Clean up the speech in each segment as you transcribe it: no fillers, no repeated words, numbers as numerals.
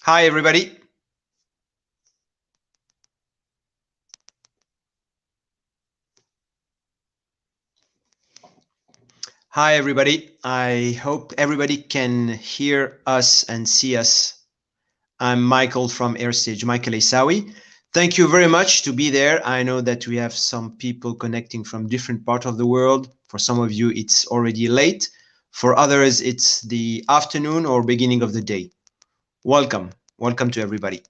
Hi, everybody. Hi, everybody. I hope everybody can hear us and see us. I'm Michael from Airstage, Michael Isawi. Thank you very much to be there. I know that we have some people connecting from different parts of the world. For some of you, it's already late. For others, it's the afternoon or beginning of the day. Welcome. Welcome to everybody.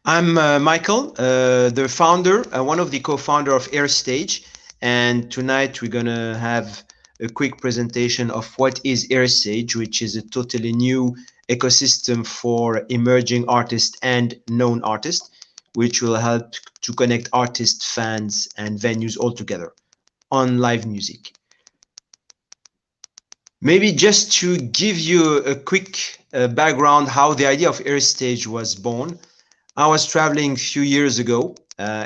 I'm Michael, the founder, one of the co-founder of Airstage, and tonight we're gonna have a quick presentation of what is Airstage, which is a totally new ecosystem for emerging artists and known artists, which will help to connect artists, fans, and venues all together on live music. Maybe just to give you a quick background how the idea of Airstage was born. I was traveling a few years ago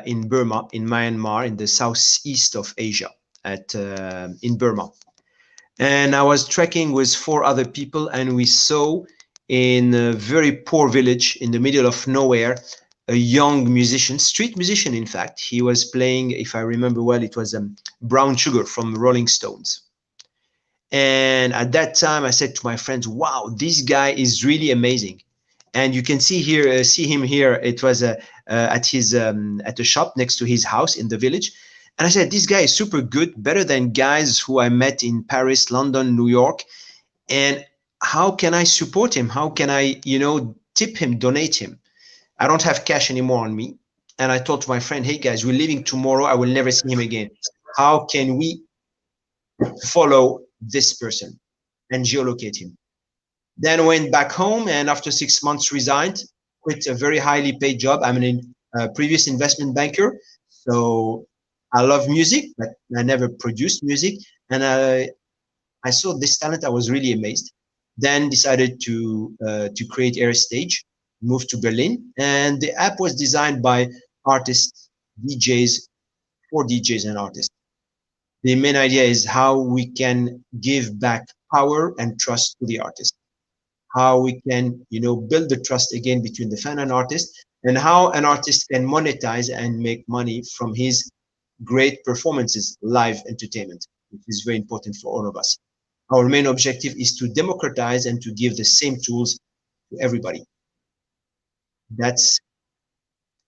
in Burma, in Myanmar, in the southeast of Asia, in Burma. And I was trekking with 4 other people, and we saw in a very poor village in the middle of nowhere, a young musician, street musician, in fact. He was playing, if I remember well, it was Brown Sugar from Rolling Stones. And at that time, I said to my friends, wow, this guy is really amazing. And you can see here, see him here. It was at the shop next to his house in the village. And I said, this guy is super good, better than guys who I met in Paris, London, New York. And how can I support him? How can I, tip him, donate him? I don't have cash anymore on me. And I told my friend, hey guys, we're leaving tomorrow. I will never see him again. How can we follow this person and geolocate him? Then went back home, and after 6 months resigned, quit a very highly paid job. I'm a previous investment banker, so I love music, but I never produced music. And I saw this talent. I was really amazed. Then decided to create Airstage, moved to Berlin, and the app was designed by artists, DJs, for DJs and artists. The main idea is how we can give back power and trust to the artist, how we can build the trust again between the fan and artist, and how an artist can monetize and make money from his great performances, live entertainment, which is very important for all of us. Our main objective is to democratize and to give the same tools to everybody. That's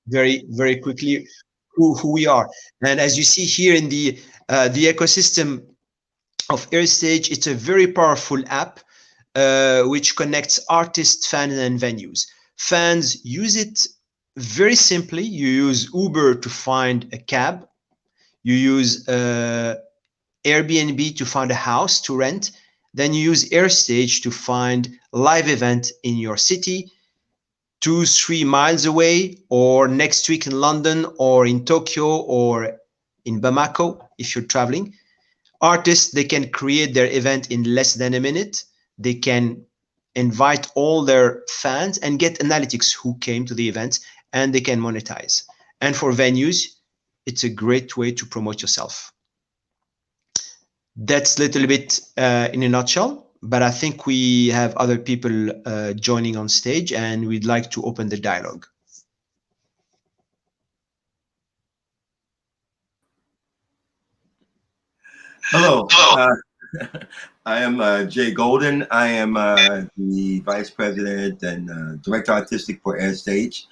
very quickly who we are. And as you see here in the ecosystem of Airstage, it's a very powerful app which connects artists, fans, and venues. Fans use it very simply. You use Uber to find a cab. You use Airbnb to find a house to rent. Then you use Airstage to find a live event in your city, 2-3 miles away, or next week in London, or in Tokyo, or in Bamako if you're traveling. Artists, they can create their event in less than a minute. They can invite all their fans and get analytics who came to the event, and they can monetize. And for venues, it's a great way to promote yourself. That's a little bit in a nutshell, but I think we have other people joining on stage, and we'd like to open the dialogue. Hello. I am Jay Golden. I am the Vice President and Director Artistic for Airstage.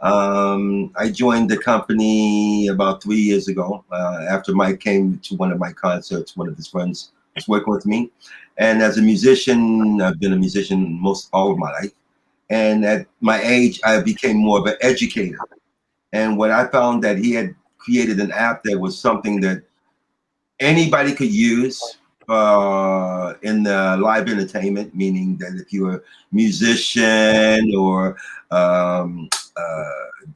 I joined the company about 3 years ago after Mike came to one of my concerts. One of his friends was working with me. And as a musician, I've been a musician most all of my life. And at my age, I became more of an educator. And when I found that he had created an app that was something that anybody could use in the live entertainment, meaning that if you're a musician or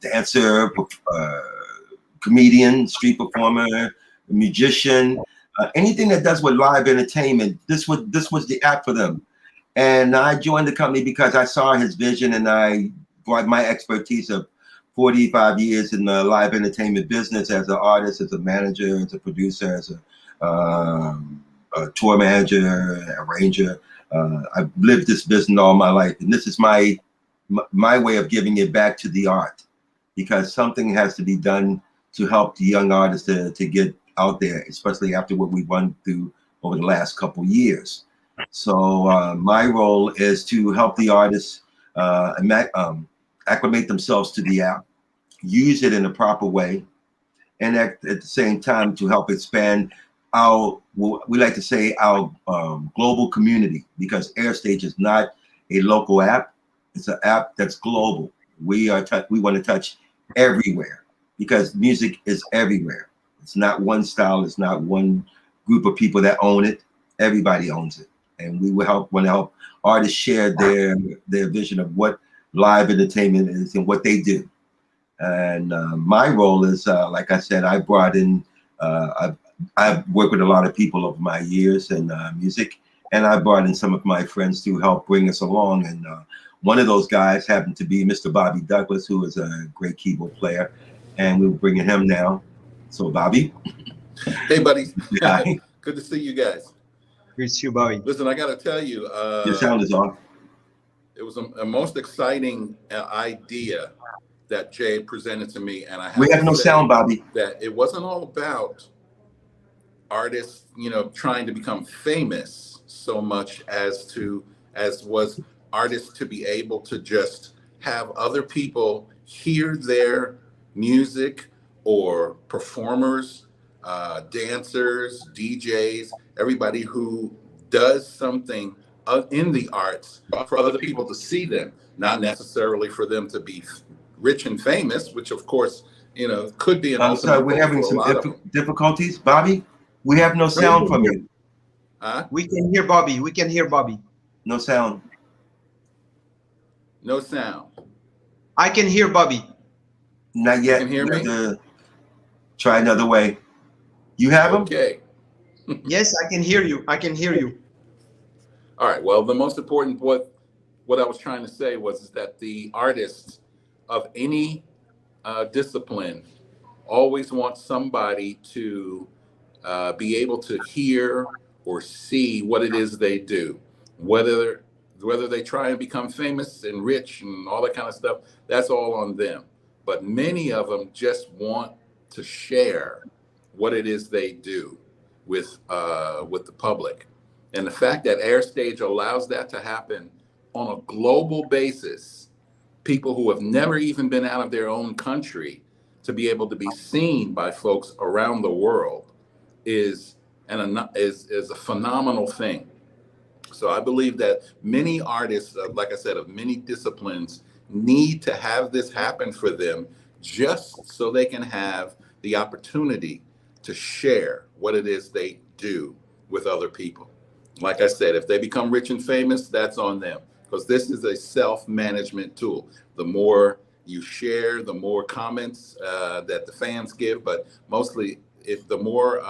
dancer, comedian, street performer, musician, anything that does with live entertainment, this was the app for them. And I joined the company because I saw his vision, and I brought my expertise of 45 years in the live entertainment business as an artist, as a manager, as a producer, as a a tour manager, arranger. I've lived this business all my life, and this is my way of giving it back to the art, because something has to be done to help the young artists to get out there, especially after what we've run through over the last couple years. So my role is to help the artists acclimate themselves to the app, use it in a proper way, and at the same time to help expand our, we like to say, our global community, because AirStage is not a local app. It's an app that's global. We want to touch everywhere, because music is everywhere. It's not one style. It's not one group of people that own it. Everybody owns it, and we want to help artists share their vision of what live entertainment is and what they do. And my role is, like I said, I brought in, I've worked with a lot of people over my years in music, and I brought in some of my friends to help bring us along. And one of those guys happened to be Mr. Bobby Douglas, who is a great keyboard player, and we're bringing him now. So Bobby. Hey, buddies. Good to see you guys. Good to see you, Bobby. Listen, I got to tell you. Your sound is off. It was a most exciting idea that Jay presented to me, and we have no sound, Bobby. That it wasn't all about artists, trying to become famous so much as was artists to be able to just have other people hear their music, or performers, dancers, DJs, everybody who does something in the arts, for other people to see them, not necessarily for them to be rich and famous, which of course, could be an I'm sorry, we're having some difficulties. Bobby, we have no sound from you. We can hear Bobby. We can hear Bobby. No sound. No sound. I can hear Bobby. Not yet. You can hear me? Try another way. You have him? Okay. Yes, I can hear you. I can hear you. All right. Well, the most important, what I was trying to say was that the artists of any discipline always want somebody to be able to hear or see what it is they do, whether they try and become famous and rich and all that kind of stuff. That's all on them. But many of them just want to share what it is they do with the public. And the fact that AirStage allows that to happen on a global basis, people who have never even been out of their own country, to be able to be seen by folks around the world is a phenomenal thing. So I believe that many artists, like I said, of many disciplines, need to have this happen for them, just so they can have the opportunity to share what it is they do with other people. Like I said, if they become rich and famous, that's on them, because this is a self-management tool. The more you share, the more comments that the fans give, but mostly the more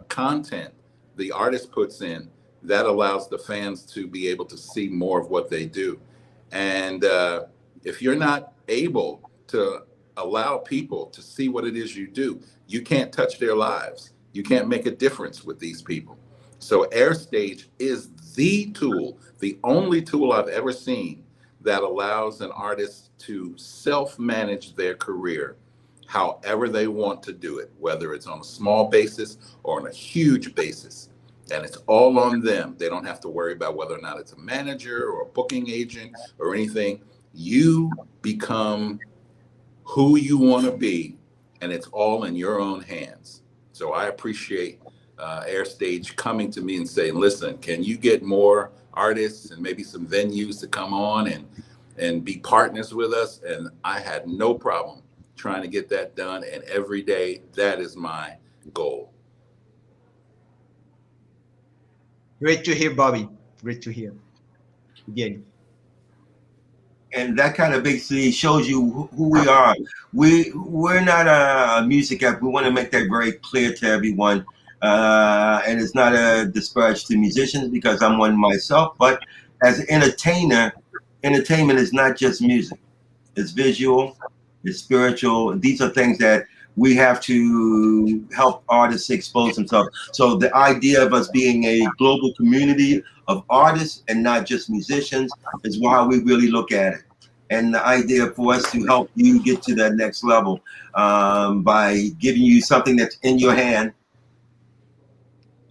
content the artist puts in, that allows the fans to be able to see more of what they do. And if you're not able to allow people to see what it is you do, you can't touch their lives. You can't make a difference with these people. So AirStage is the tool, the only tool I've ever seen that allows an artist to self-manage their career however they want to do it, whether it's on a small basis or on a huge basis. And it's all on them. They don't have to worry about whether or not it's a manager or a booking agent or anything. You become who you want to be, and it's all in your own hands. So I appreciate AirStage coming to me and saying, listen, can you get more artists and maybe some venues to come on and be partners with us? And I had no problem trying to get that done. And every day, that is my goal. Great to hear, Bobby. Great to hear. Again. And that kind of basically shows you who we are. We're not a music app. We want to make that very clear to everyone. And it's not a disparage to musicians, because I'm one myself. But as an entertainer, entertainment is not just music. It's visual, it's spiritual. These are things that we have to help artists expose themselves. So the idea of us being a global community of artists and not just musicians is why we really look at it. And the idea for us to help you get to that next level by giving you something that's in your hand.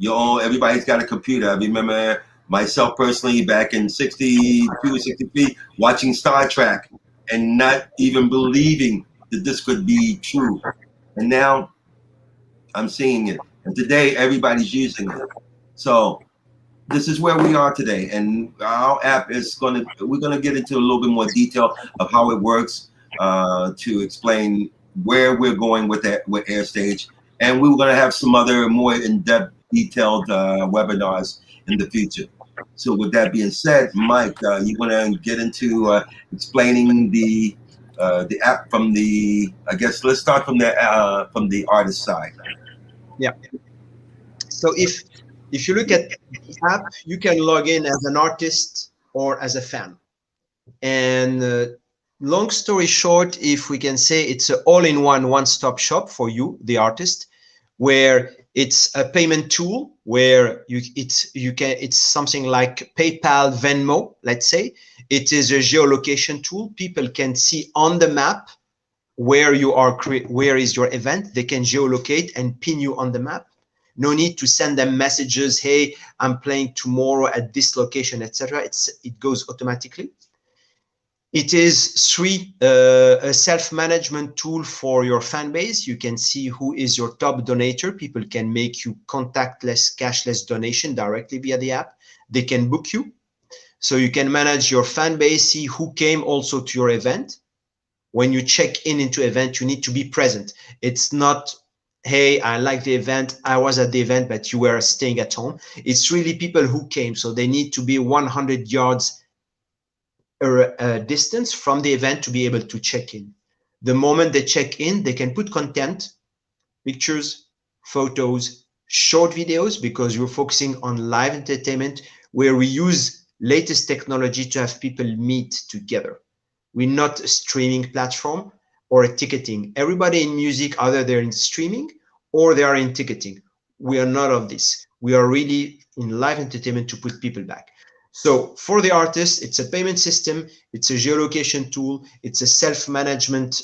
Everybody's got a computer. I remember myself personally back in 62, 63, watching Star Trek and not even believing that this could be true. And now I'm seeing it. And today everybody's using it. So this is where we are today. And our app is we're gonna get into a little bit more detail of how it works to explain where we're going with AirStage. And we were gonna have some other more in-depth detailed webinars in the future. So with that being said, Mike, you want to get into explaining the app from the, I guess let's start from the artist side. Yeah. So if you look at the app, you can log in as an artist or as a fan. And long story short, if we can say, it's an all-in-one, one-stop shop for you, the artist, where it's a payment tool where it's something like PayPal, Venmo, let's say. It is a geolocation tool. People can see on the map where you are, where is your event. They can geolocate and pin you on the map. No need to send them messages, hey, I'm playing tomorrow at this location, etc. It goes automatically. It is a self-management tool for your fan base. You can see who is your top donator. People can make you contactless, cashless donation directly via the app. They can book you. So you can manage your fan base, see who came also to your event. When you check into event, you need to be present. It's not, hey, I like the event, I was at the event, but you were staying at home. It's really people who came. So they need to be 100 yards distance from the event to be able to check in. The moment they check in, they can put content, pictures, photos, short videos, because you're focusing on live entertainment where we use latest technology to have people meet together. We're not a streaming platform or a ticketing. Everybody in music, either they're in streaming or they are in ticketing. We are not of this. We are really in live entertainment to put people back. So for the artist, it's a payment system, it's a geolocation tool, it's a self-management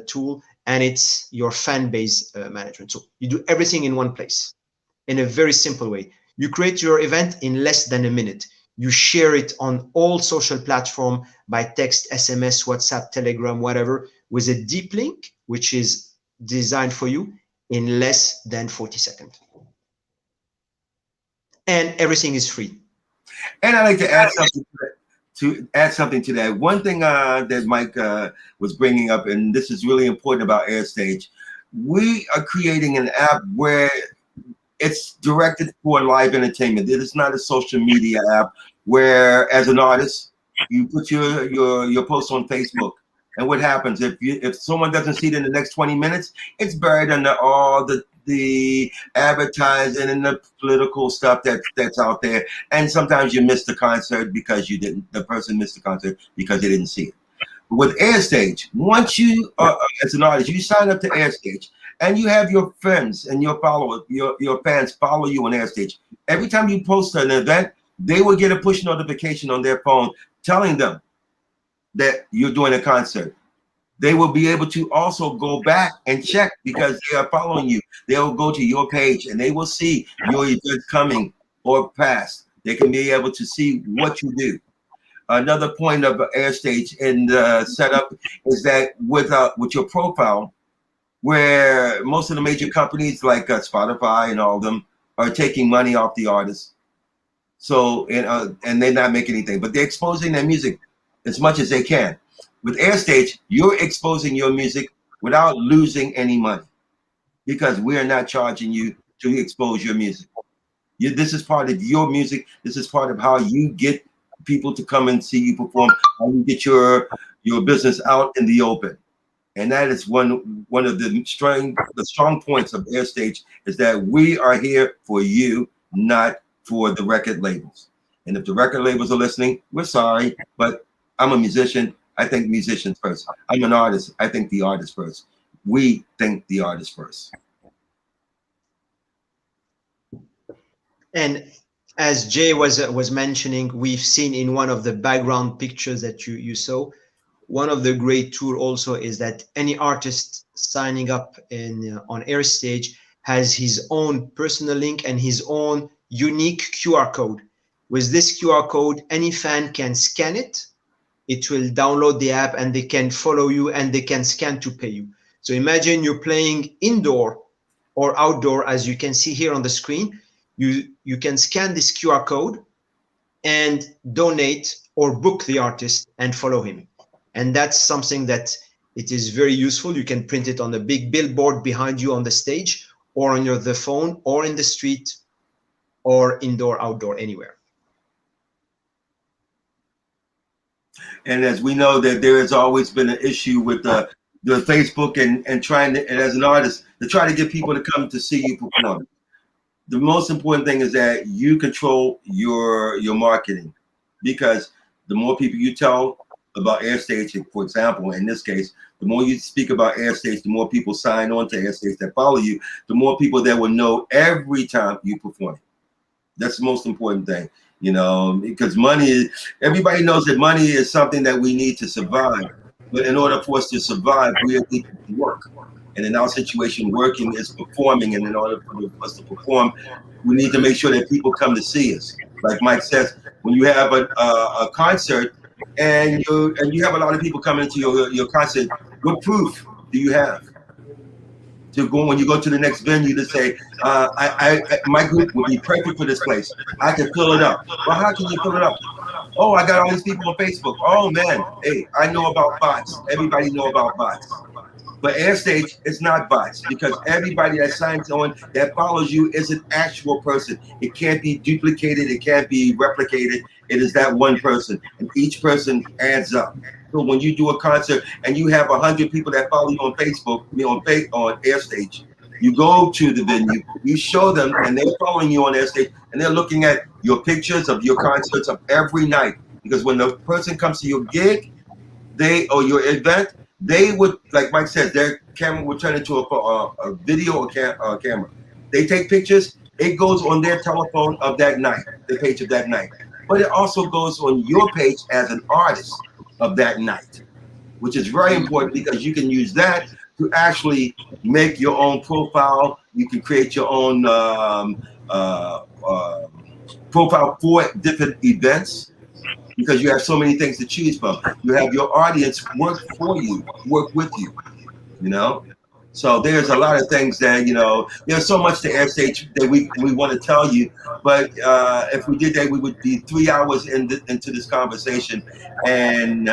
tool, and it's your fan base management. So you do everything in one place in a very simple way. You create your event in less than a minute. You share it on all social platforms by text, SMS, WhatsApp, Telegram, whatever, with a deep link, which is designed for you in less than 40 seconds. And everything is free. And I'd like to add something to that. One thing that Mike was bringing up, and this is really important about AirStage, we are creating an app where it's directed for live entertainment. It is not a social media app where, as an artist, you put your post on Facebook, and what happens if someone doesn't see it in the next 20 minutes, it's buried under all the advertising and the political stuff that's out there, and sometimes you miss the concert because the person missed the concert because they didn't see it. But with AirStage, once you as an artist, you sign up to AirStage and you have your friends and your followers, your fans follow you on AirStage. Every time you post an event, they will get a push notification on their phone telling them that you're doing a concert. They will be able to also go back and check because they are following you. They'll go to your page and they will see your events coming or past. They can be able to see what you do. Another point of AirStage in the setup is that with your profile, where most of the major companies like Spotify and all of them are taking money off the artists. So, and they're not making anything, but they're exposing their music as much as they can. With AirStage, you're exposing your music without losing any money because we are not charging you to expose your music. This is part of your music. This is part of how you get people to come and see you perform, how you get your business out in the open. And that is one of the strong points of AirStage, is that we are here for you, not for the record labels. And if the record labels are listening, we're sorry, but I'm a musician. I think musicians first. I'm an artist. I think the artist first. we think the artist first. And as Jay was mentioning, we've seen in one of the background pictures that you saw, one of the great tool also is that any artist signing up in on AirStage has his own personal link and his own unique QR code. With this QR code, any fan can scan it. It will download the app and they can follow you and they can scan to pay you. So imagine you're playing indoor or outdoor, as you can see here on the screen. You can scan this QR code and donate or book the artist and follow him. And that's something that it is very useful. You can print it on a big billboard behind you on the stage or on the phone or in the street or indoor, outdoor, anywhere. And as we know that there has always been an issue with the Facebook and trying to, and as an artist, to try to get people to come to see you perform. The most important thing is that you control your marketing, because the more people you tell about AirStage, for example, in this case, the more you speak about AirStage, the more people sign on to AirStage that follow you, the more people that will know every time you perform. That's the most important thing, you know, because money, everybody knows that money is something that we need to survive. But in order for us to survive, we need to work. And in our situation, working is performing. And in order for us to perform, we need to make sure that people come to see us. Like Mike says, when you have a concert and you have a lot of people coming to your concert, what proof do you have to go when you go to the next venue to say, my group would be perfect for this place. I can fill it up. Well, how can you fill it up? Oh, I got all these people on Facebook. Oh man, hey, I know about bots. Everybody know about bots. But AirStage is not bots, because everybody that signs on, that follows you, is an actual person. It can't be duplicated. It can't be replicated. It is that one person, and each person adds up. So when you do a concert and you have 100 people that follow you on Facebook, on AirStage, you go to the venue, you show them, and they're following you on AirStage, and they're looking at your pictures of your concerts of every night. Because when the person comes to your gig, or your event, they would, like Mike said, their camera would turn into a video or camera. They take pictures. It goes on their telephone of that night, the page of that night. But it also goes on your page as an artist of that night, which is very important, because you can use that to actually make your own profile. You can create your own profile for different events, because you have so many things to choose from. You have your audience work for you, work with you, you know? So there's a lot of things that, you know, there's so much to AirStage that we want to tell you, but if we did that, we would be 3 hours into this conversation, and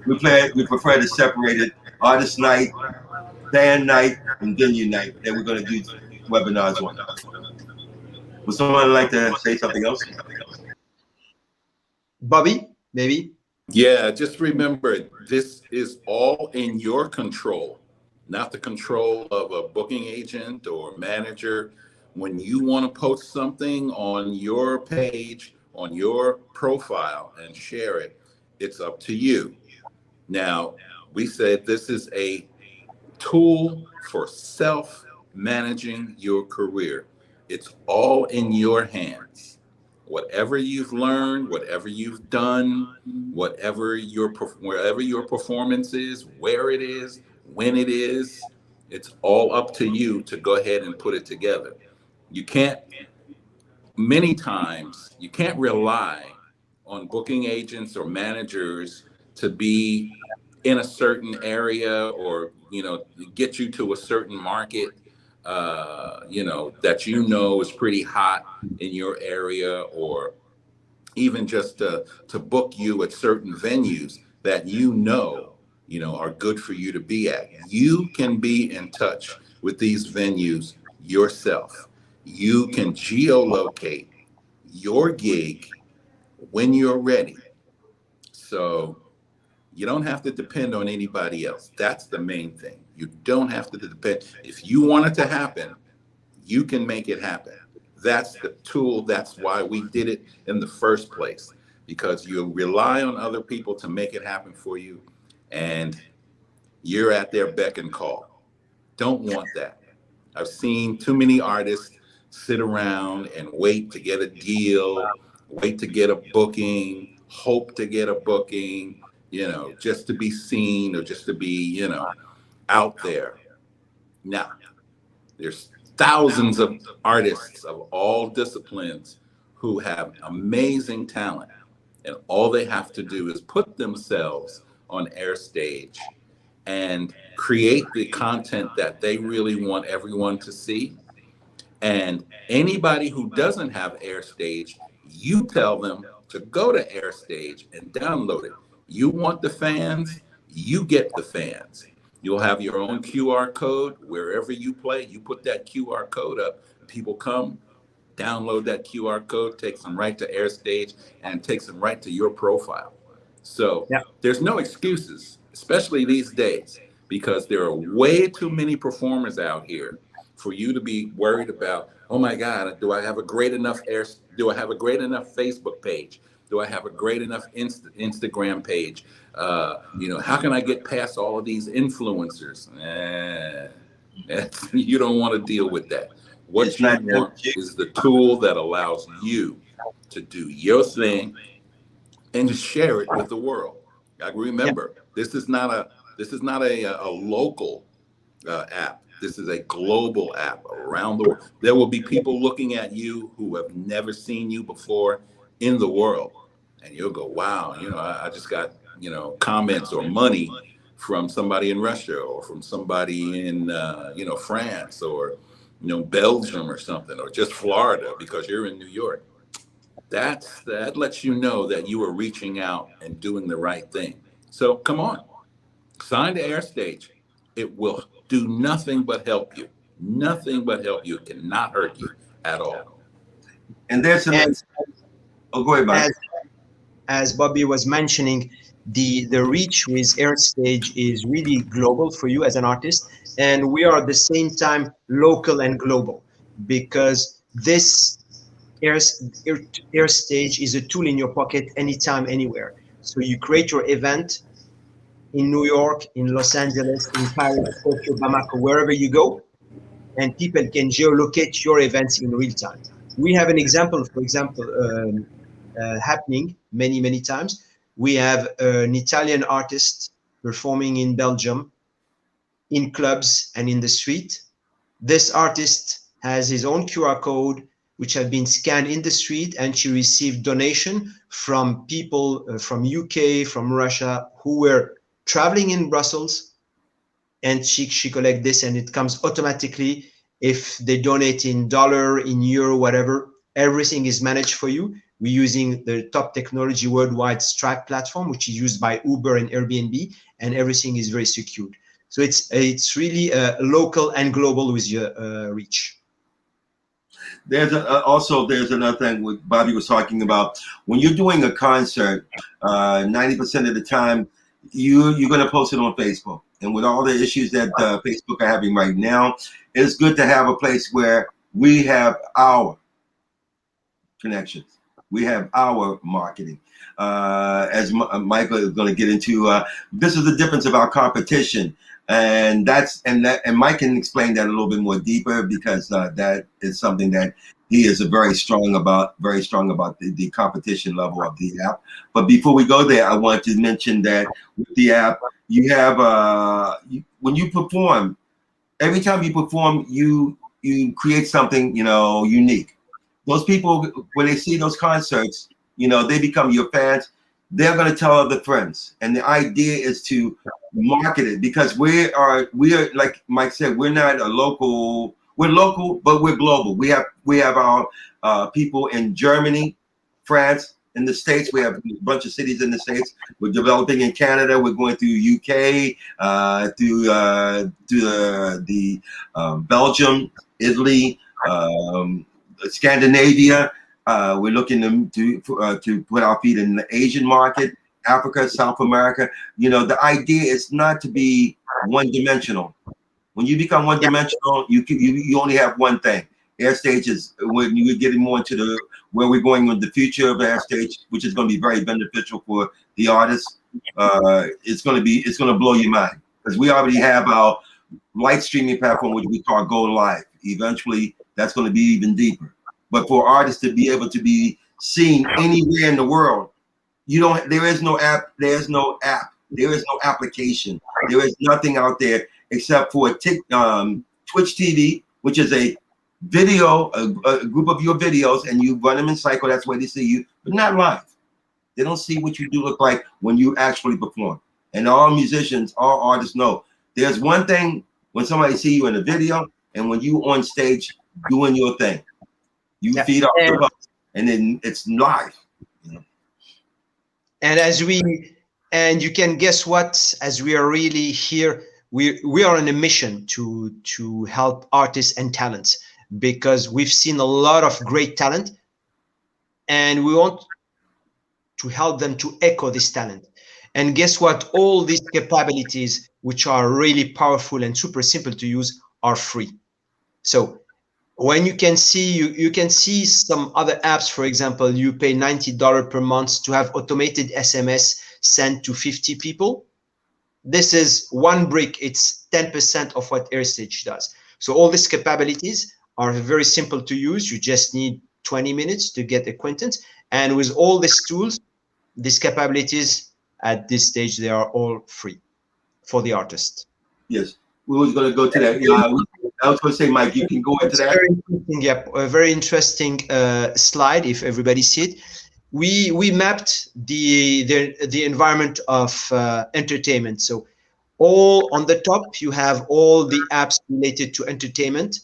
we prefer to separate it: artist night, band night, and venue night, that we're going to do webinars on. Would someone like to say something else? Bobby, maybe? Yeah, just remember, this is all in your control, not the control of a booking agent or manager. When you want to post something on your page, on your profile, and share it, it's up to you. Now, we said this is a tool for self-managing your career. It's all in your hands. Whatever you've learned, whatever you've done, wherever your performance is, where it is, when it is, it's all up to you to go ahead and put it together. You can't, many times, you can't rely on booking agents or managers to be in a certain area, or get you to a certain market that is pretty hot in your area, or even just to book you at certain venues that are good for you to be at. You can be in touch with these venues yourself. You can geolocate your gig when you're ready. So you don't have to depend on anybody else. That's the main thing. You don't have to depend. If you want it to happen, you can make it happen. That's the tool. That's why we did it in the first place, because you rely on other people to make it happen for you, and you're at their beck and call. Don't want that. I've seen too many artists sit around and wait to get a deal, wait to get a booking, hope to get a booking, just to be seen or just to be, out there. Now, there's thousands of artists of all disciplines who have amazing talent, and all they have to do is put themselves on Airstage and create the content that they really want everyone to see. And anybody who doesn't have Airstage, you tell them to go to Airstage and download it. You want the fans, you get the fans. You'll have your own QR code wherever you play. You put that QR code up, people come, download that QR code, takes them right to Airstage, and takes them right to your profile. So Yeah. there's no excuses, especially these days, because there are way too many performers out here for you to be worried about, oh my God, do I have a great enough Facebook page? Do I have a great enough Instagram page? How can I get past all of these influencers? You don't want to deal with that. What you want is the tool that allows you to do your thing and to share it with the world. Remember, this is not a local app. This is a global app around the world. There will be people looking at you who have never seen you before in the world, and you'll go, "Wow, I just got comments or money from somebody in Russia or from somebody in France or Belgium or something, or just Florida because you're in New York." That lets you know that you are reaching out and doing the right thing. So come on, sign to Airstage. It will do nothing but help you. Nothing but help you. It cannot hurt you at all. And there's an go ahead, Mike. As Bobby was mentioning, the reach with Airstage is really global for you as an artist, and we are at the same time local and global, because this Airstage is a tool in your pocket anytime, anywhere. So you create your event in New York, in Los Angeles, in Paris, Tokyo, Bamako, wherever you go, and people can geolocate your events in real time. We have an example, for example, happening many times. We have an Italian artist performing in Belgium, in clubs and in the street. This artist has his own QR code, which have been scanned in the street, and she received donation from people from UK, from Russia, who were traveling in Brussels, and she collect this, and it comes automatically. If they donate in dollar, in euro, whatever, everything is managed for you. We're using the top technology worldwide Stripe platform, which is used by Uber and Airbnb, and everything is very secured. So it's really local and global with your reach. There's another thing what Bobby was talking about. When you're doing a concert, 90% of the time you're going to post it on Facebook. And with all the issues that Facebook are having right now, it's good to have a place where we have our connections. We have our marketing. As Michael is going to get into, this is the difference of our competition. And Mike can explain that a little bit more deeper, because that is something that he is very strong about the competition level of the app. But before we go there, I want to mention that with the app, you have when you perform, every time you perform, you create something unique. Those people, when they see those concerts, they become your fans. They're going to tell other friends, and the idea is to market it, because we are like Mike said, we're not a local. We're local, but we're global. We have our people in Germany, France, in the States. We have a bunch of cities in the States. We're developing in Canada. We're going through UK, through the Belgium, Italy, Scandinavia. We're looking to put our feet in the Asian market, Africa, South America. The idea is not to be one-dimensional. When you become one-dimensional, you only have one thing. Airstage is, when you get more into where we're going with the future of Airstage, which is going to be very beneficial for the artists. It's going to blow your mind, because we already have light streaming platform, which we call Go Live. Eventually, that's going to be even deeper. But for artists to be able to be seen anywhere in the world, there is no app, there is no application, there is nothing out there except for Twitch TV, which is a video, a group of your videos, and you run them in cycle. That's where they see you, but not live. They don't see what you do look like when you actually perform. And all musicians, all artists know there's one thing when somebody see you in a video and when you on stage doing your thing. You feed off the host, and then it's live. And you can guess what? As we are really here, we are on a mission to help artists and talents, because we've seen a lot of great talent, and we want to help them to echo this talent. And guess what? All these capabilities, which are really powerful and super simple to use, are free. So when you can see some other apps, for example, you pay $90 per month to have automated SMS sent to 50 people. This is one brick. It's 10% of what AirStage does. So all these capabilities are very simple to use. You just need 20 minutes to get acquainted. And with all these tools, these capabilities at this stage, they are all free for the artist. Yes, we was going to go to that. I was going to say, Mike, you can go into that. Very interesting, yep, a very interesting slide. If everybody see it, we mapped the environment of entertainment. So all on the top, you have all the apps related to entertainment.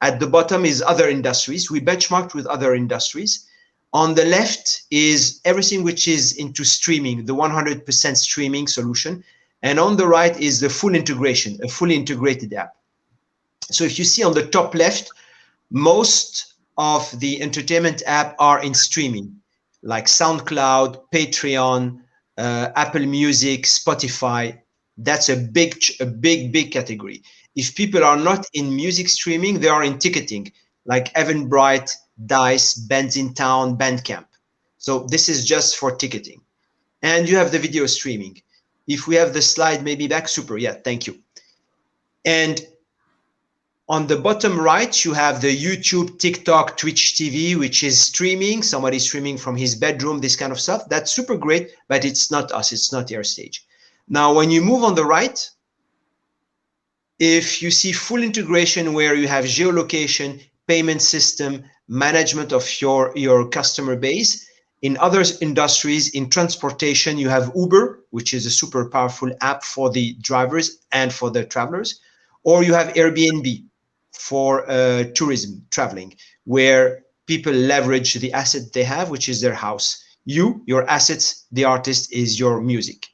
At the bottom is other industries. We benchmarked with other industries. On the left is everything which is into streaming, the 100% streaming solution. And on the right is the full integration, a fully integrated app. So if you see on the top left, most of the entertainment app are in streaming, like SoundCloud, Patreon, Apple Music, Spotify. That's a big category. If people are not in music streaming, they are in ticketing, like Eventbrite, Dice, Bands in Town, Bandcamp. So this is just for ticketing. And you have the video streaming. If we have the slide maybe back, super, yeah, thank you. And on the bottom right, you have the YouTube, TikTok, Twitch TV, which is streaming. Somebody streaming from his bedroom, this kind of stuff. That's super great, but it's not us. It's not AirStage. Now, when you move on the right, if you see full integration where you have geolocation, payment system, management of your customer base. In other industries, in transportation, you have Uber, which is a super powerful app for the drivers and for the travelers. Or you have Airbnb for tourism, traveling, where people leverage the asset they have, which is their house. Your assets, the artist, is your music.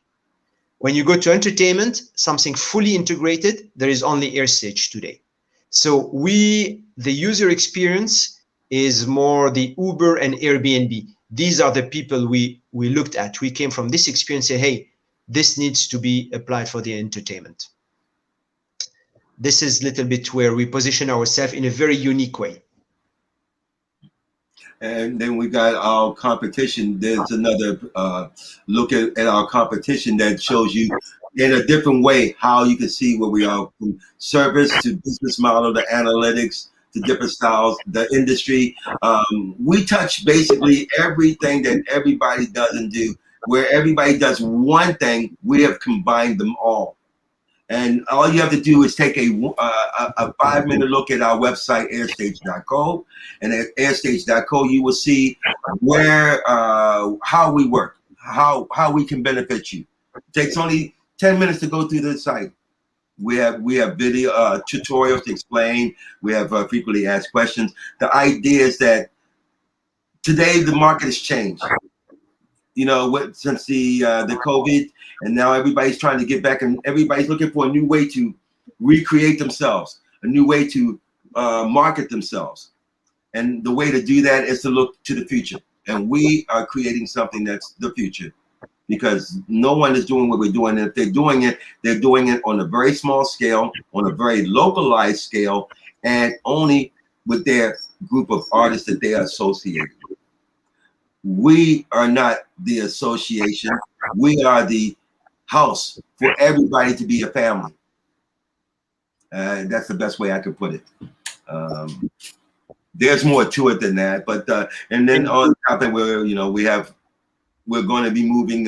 When you go to entertainment, something fully integrated, there is only AirStage today. So the user experience is more the Uber and Airbnb. These are the people we looked at. We came from this experience and say, hey, this needs to be applied for the entertainment. This is a little bit where we position ourselves in a very unique way. And then we got our competition. There's another look at our competition that shows you in a different way how you can see where we are, from service to business model to analytics to different styles, the industry. We touch basically everything that everybody doesn't do. Where everybody does one thing, we have combined them all. And all you have to do is take a 5-minute look at our website, airstage.co. And at airstage.co, you will see where, how we work, how we can benefit you. It takes only 10 minutes to go through the site. We have video tutorials to explain. We have frequently asked questions. The idea is that today the market has changed. You know, since the COVID, and now everybody's trying to get back, and everybody's looking for a new way to recreate themselves, a new way to market themselves. And the way to do that is to look to the future. And we are creating something that's the future, because no one is doing what we're doing. And if they're doing it on a very small scale, on a very localized scale, and only with their group of artists that they are associated with. We are not the association. We are the house for everybody to be a family. That's the best way I could put it. There's more to it than that, but and then on top of it, we're going to be moving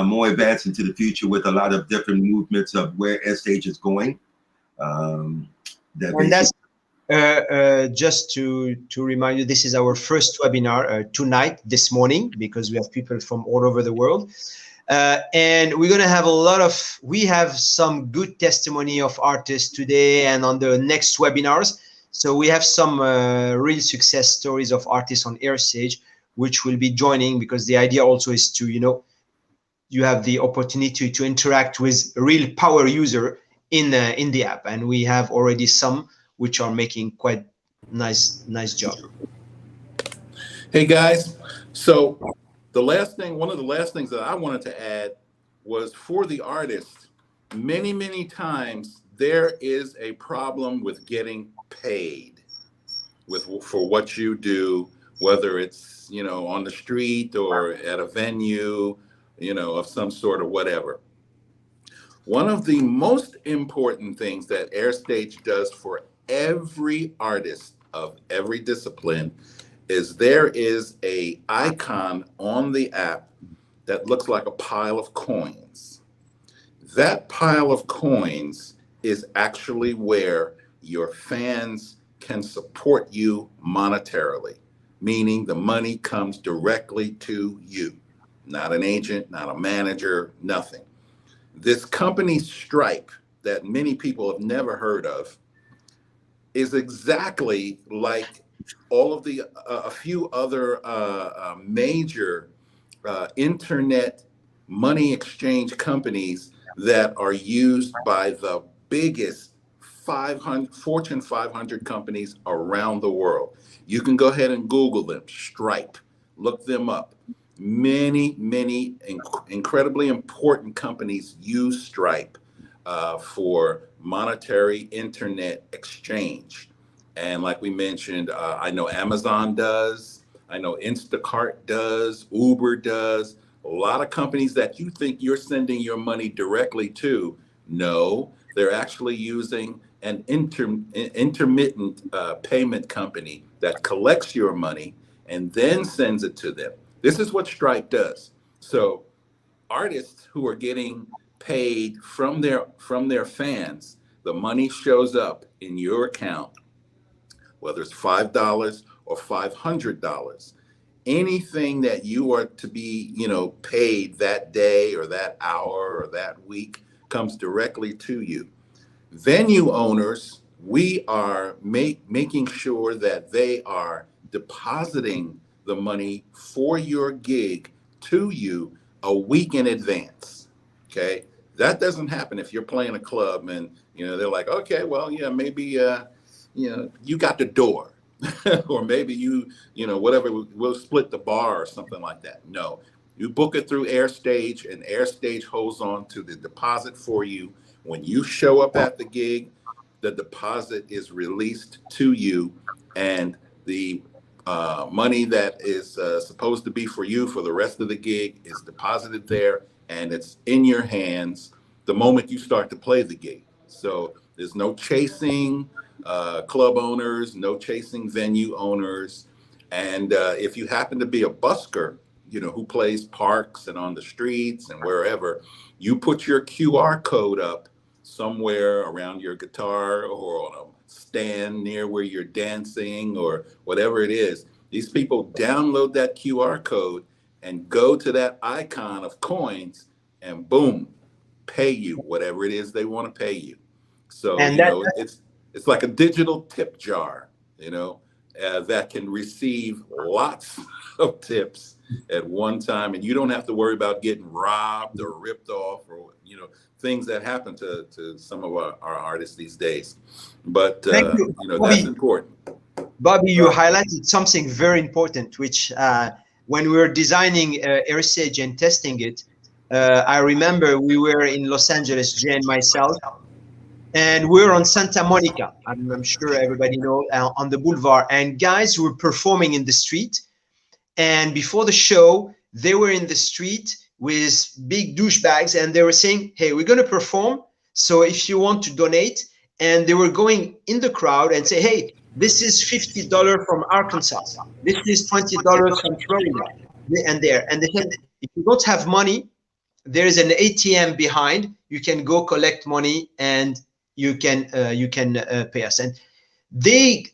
more advanced into the future with a lot of different movements of where AIRSTAGE is going. And that's just to remind you, this is our first webinar tonight, this morning, because we have people from all over the world. And we're going to have we have some good testimony of artists today and on the next webinars. So we have some real success stories of artists on AIRSTAGE, which will be joining, because the idea also is to, you have the opportunity to interact with a real power user in the app. And we have already some which are making quite nice job. Hey guys, so one of the last things that I wanted to add was, for the artists, many times there is a problem with getting paid for what you do, whether it's, on the street or at a venue, of some sort or whatever. One of the most important things that AIRSTAGE does for every artist of every discipline is there is a icon on the app that looks like a pile of coins. That pile of coins is actually where your fans can support you monetarily, meaning the money comes directly to you, not an agent, not a manager, nothing. This company Stripe, that many people have never heard of, is exactly like all of the a few other major internet money exchange companies that are used by the biggest Fortune 500 companies around the world. You can go ahead and Google them, Stripe, look them up. Many incredibly important companies use Stripe for monetary internet exchange. And like we mentioned, I know Amazon does, I know Instacart does, Uber does. A lot of companies that you think you're sending your money directly to, no, they're actually using an intermittent payment company that collects your money and then sends it to them. This is what Stripe does. So artists who are getting paid from their fans, the money shows up in your account, whether it's $5 or $500. Anything that you are to be, paid that day or that hour or that week comes directly to you. Venue owners, we are making sure that they are depositing the money for your gig to you a week in advance. Okay, that doesn't happen if you're playing a club and they're like, okay, well, yeah, maybe you got the door. Or maybe whatever, we'll split the bar or something like that. No, you book it through AIRSTAGE, and AIRSTAGE holds on to the deposit for you. When you show up at the gig, the deposit is released to you, and the money that is supposed to be for you for the rest of the gig is deposited there, and it's in your hands the moment you start to play the gig. So there's no chasing club owners, no chasing venue owners. And if you happen to be a busker, who plays parks and on the streets and wherever, you put your QR code up somewhere around your guitar or on a stand near where you're dancing or whatever it is. These people download that QR code and go to that icon of coins and boom, pay you whatever it is they want to pay you. So, and it's like a digital tip jar, that can receive lots of tips at one time, and you don't have to worry about getting robbed or ripped off or things that happen to some of our artists these days. But that's important. Bobby, you highlighted something very important, which when we were designing AIRSTAGE and testing it, I remember we were in Los Angeles, Jay and myself, and we're on Santa Monica. I'm sure everybody knows, on the boulevard, and guys were performing in the street. And before the show, they were in the street with big douchebags, and they were saying, hey, we're going to perform. So if you want to donate, and they were going in the crowd and say, hey, this is $50 from Arkansas. This is $20 from Florida. And there. And they said, if you don't have money, there is an ATM behind. You can go collect money and you can pay us. And they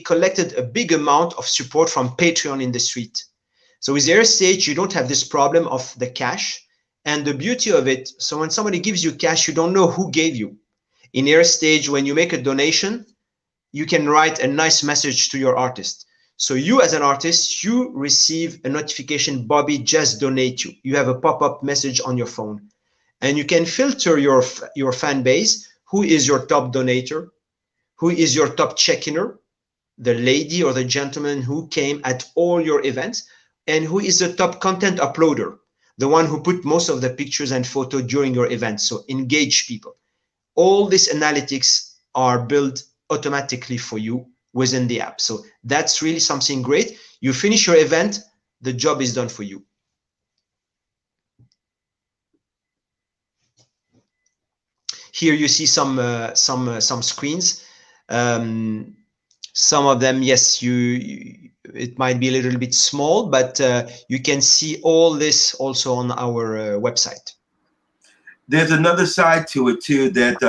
collected a big amount of support from Patreon in the street. So with AirStage, you don't have this problem of the cash. And the beauty of it, so when somebody gives you cash, you don't know who gave you. In AirStage, when you make a donation, you can write a nice message to your artist. So you as an artist, you receive a notification, Bobby just donate you. You have a pop-up message on your phone. And you can filter your fan base. Who is your top donator? Who is your top check-inner? The lady or the gentleman who came at all your events. And who is the top content uploader? The one who put most of the pictures and photo during your event. So engage people. All these analytics are built automatically for you within the app. So that's really something great. You finish your event, the job is done for you. Here you see some screens. Some of them, yes, it might be a little bit small, but you can see all this also on our website. There's another side to it too that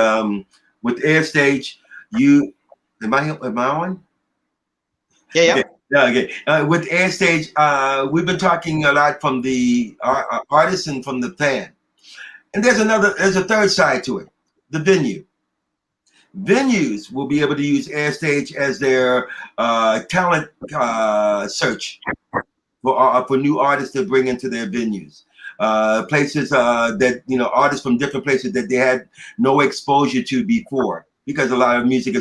with AirStage, am I on? Yeah. Okay. With AirStage, we've been talking a lot from the artist and from the fan, and there's a third side to it, the venue. Venues will be able to use AirStage as their talent search for new artists to bring into their venues. Places that, artists from different places that they had no exposure to before, because a lot of music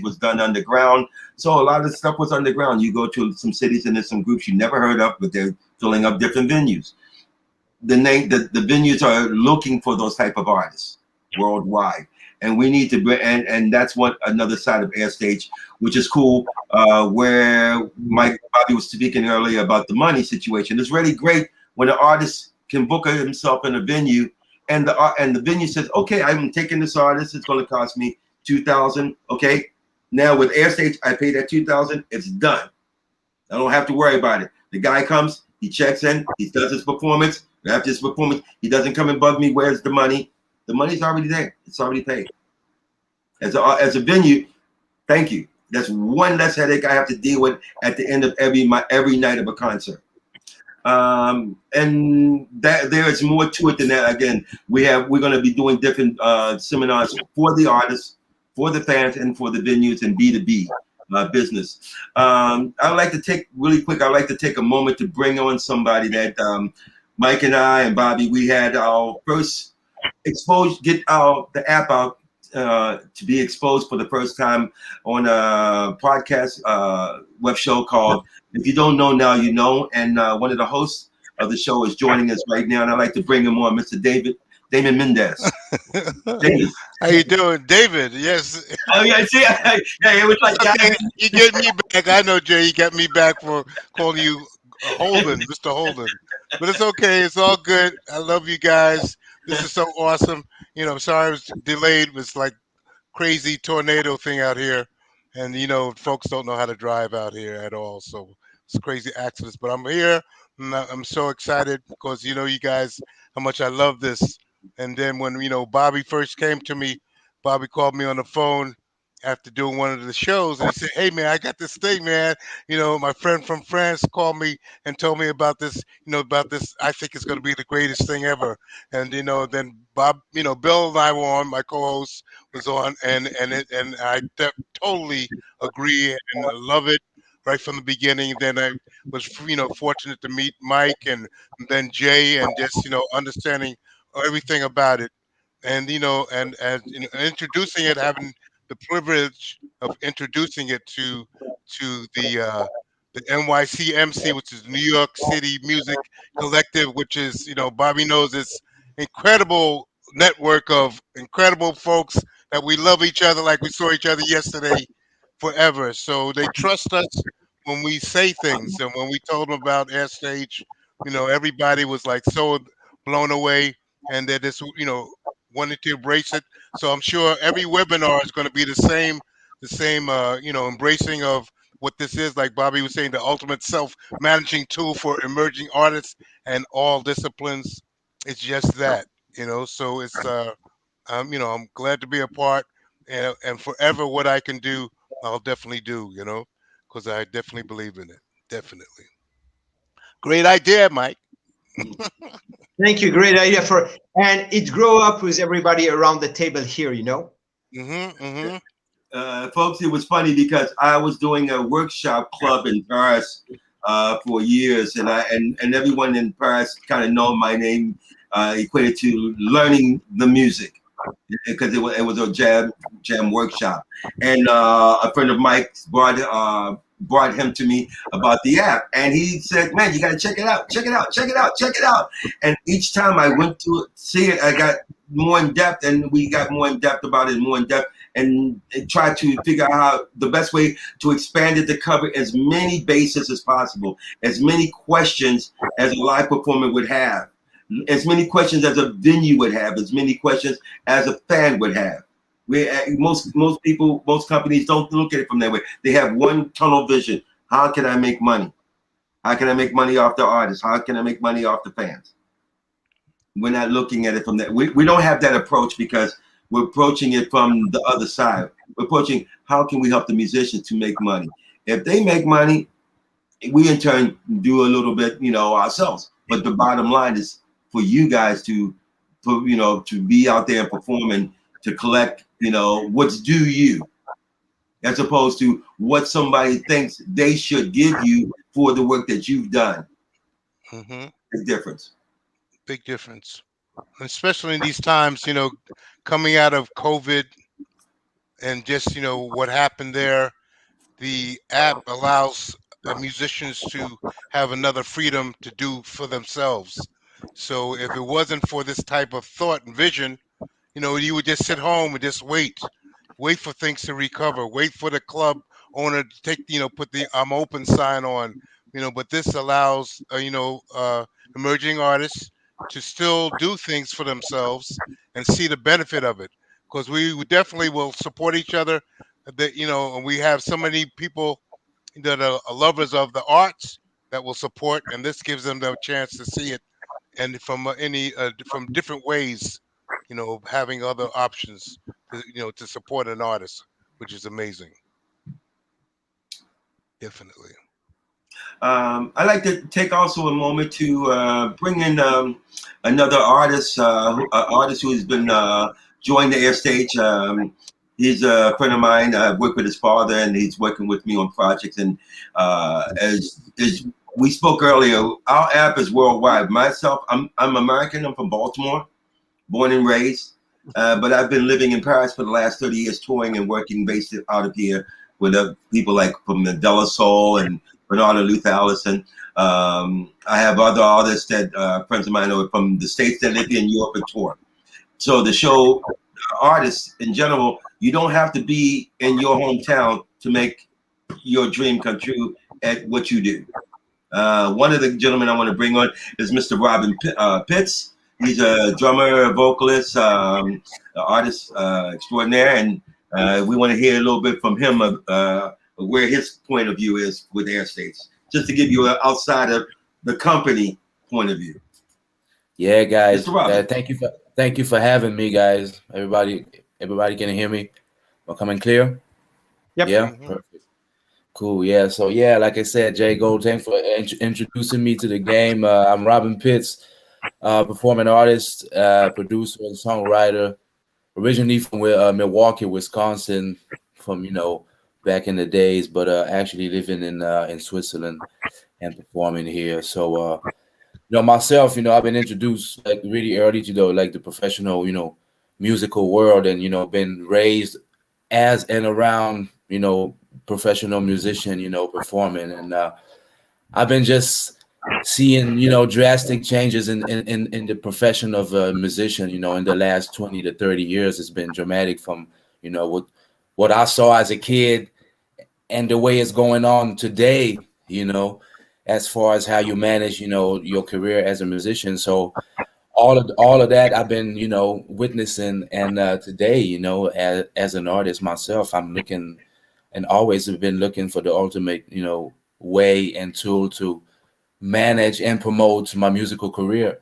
was done underground. So a lot of stuff was underground. You go to some cities and there's some groups you never heard of, but they're filling up different venues. The venues are looking for those type of artists worldwide. And we need to bring, and that's another side of AirStage, which is cool. Where Bobby was speaking earlier about the money situation. It's really great when an artist can book himself in a venue, and the venue says, "Okay, I'm taking this artist. It's going to cost me $2,000. Okay, now with AirStage, I pay that $2,000. It's done. I don't have to worry about it. The guy comes, he checks in, he does his performance. After his performance, he doesn't come and bug me. Where's the money? The money's already there. It's already paid. As a venue, thank you. That's one less headache I have to deal with at the end of every night of a concert. And that there is more to it than that. Again, we're going to be doing different seminars for the artists, for the fans, and for the venues and B2B business. I'd like to take a moment to bring on somebody that Mike and I and Bobby, we had our first get the app out to be exposed for the first time on a podcast web show called If You Don't Know Now You Know. And one of the hosts of the show is joining us right now, and I'd like to bring him on, Mr. Damon Mendez. David. How you doing, David? Yes. Oh yeah, see, it was like okay, you get me back. I know, Jay. You got me back for calling you Holden, Mr. Holden. But it's okay. It's all good. I love you guys. This is so awesome. I'm sorry I was delayed. It was like crazy tornado thing out here. And, folks don't know how to drive out here at all. So it's crazy accidents. But I'm here. And I'm so excited because, you guys, how much I love this. And then when, Bobby first came to me, Bobby called me on the phone after doing one of the shows. And he said, hey, man, I got this thing, man. My friend from France called me and told me about this, I think it's going to be the greatest thing ever. And, then Bob, Bill and I were on, my co-host was on, and I totally agree and I love it right from the beginning. Then I was, fortunate to meet Mike and then Jay and just, understanding everything about it. And, and introducing it, having the privilege of introducing it to the NYCMC, which is New York City Music Collective, which is, Bobby knows it's incredible network of incredible folks that we love each other like we saw each other yesterday forever. So they trust us when we say things. And when we told them about AirStage, everybody was like so blown away. And they're just, wanting to embrace it. So I'm sure every webinar is going to be the same, embracing of what this is. Like Bobby was saying, the ultimate self-managing tool for emerging artists and all disciplines. It's just that, So it's, I'm glad to be a part, and forever what I can do, I'll definitely do, because I definitely believe in it. Definitely. Great idea, Mike. Thank you. Great idea and it grow up with everybody around the table here, Folks, it was funny because I was doing a workshop club in Paris for years, and and everyone in Paris kind of know my name equated to learning the music because it was a jam workshop, and a friend of Mike's brought him to me about the app, and he said, "Man, you got to check it out, check it out, check it out, check it out." And each time I went to see it, I got more in depth, and we got more in depth about it, more in depth, and tried to figure out how the best way to expand it to cover as many bases as possible, as many questions as a live performer would have, as many questions as a venue would have, as many questions as a fan would have. Most people, most companies don't look at it from that way. They have one tunnel vision. How can I make money? How can I make money off the artists? How can I make money off the fans? We're not looking at it from that. We don't have that approach because we're approaching it from the other side. We're approaching how can we help the musicians to make money? If they make money, we in turn do a little bit, ourselves. But the bottom line is for you guys to be out there and perform and to collect, what's due you, as opposed to what somebody thinks they should give you for the work that you've done. Big difference. Big difference. Especially in these times, coming out of COVID and just, what happened there, the app allows musicians to have another freedom to do for themselves. So if it wasn't for this type of thought and vision, you would just sit home and just wait for things to recover, wait for the club owner to take, put the I'm open sign on, but this allows, emerging artists to still do things for themselves and see the benefit of it. Because we definitely will support each other, that, and we have so many people that are lovers of the arts that will support, and this gives them the chance to see it, and from from different ways, having other options, to support an artist, which is amazing. Definitely. I'd like to take also a moment to bring in another artist, who has been joined the Airstage. He's a friend of mine. I've worked with his father, and he's working with me on projects. And as we spoke earlier, our app is worldwide. Myself, I'm American. I'm from Baltimore, born and raised. But I've been living in Paris for the last 30 years, touring and working based out of here with people like from the De La Soul and Bernardo Luther Allison. I have other artists that friends of mine are from the States that live here in Europe and tour. So the show artists in general, you don't have to be in your hometown to make your dream come true at what you do. One of the gentlemen I want to bring on is Mr. Robin Pitts. He's a drummer, a vocalist, artist extraordinaire, and we want to hear a little bit from him of where his point of view is with Airstage, just to give you an outside of the company point of view. Yeah, guys. Thank you for having me, guys. Everybody can hear me? Am I coming clear? Yep. Yeah. Perfect. Cool. Yeah. So yeah, like I said, Jay Gold, thanks for introducing me to the game. I'm Robin Pitts, performing artist, producer, and songwriter. Originally from Milwaukee, Wisconsin, from back in the days, but actually living in Switzerland and performing here. So myself, I've been introduced like really early to the professional, musical world, and been raised as and around professional musician, performing, and I've been just seeing drastic changes in the profession of a musician, in the last 20 to 30 years. It's been dramatic from what I saw as a kid and the way it's going on today, as far as how you manage your career as a musician. So all of that I've been, witnessing. And today, as an artist myself, I'm looking and always have been looking for the ultimate, way and tool to manage and promote my musical career.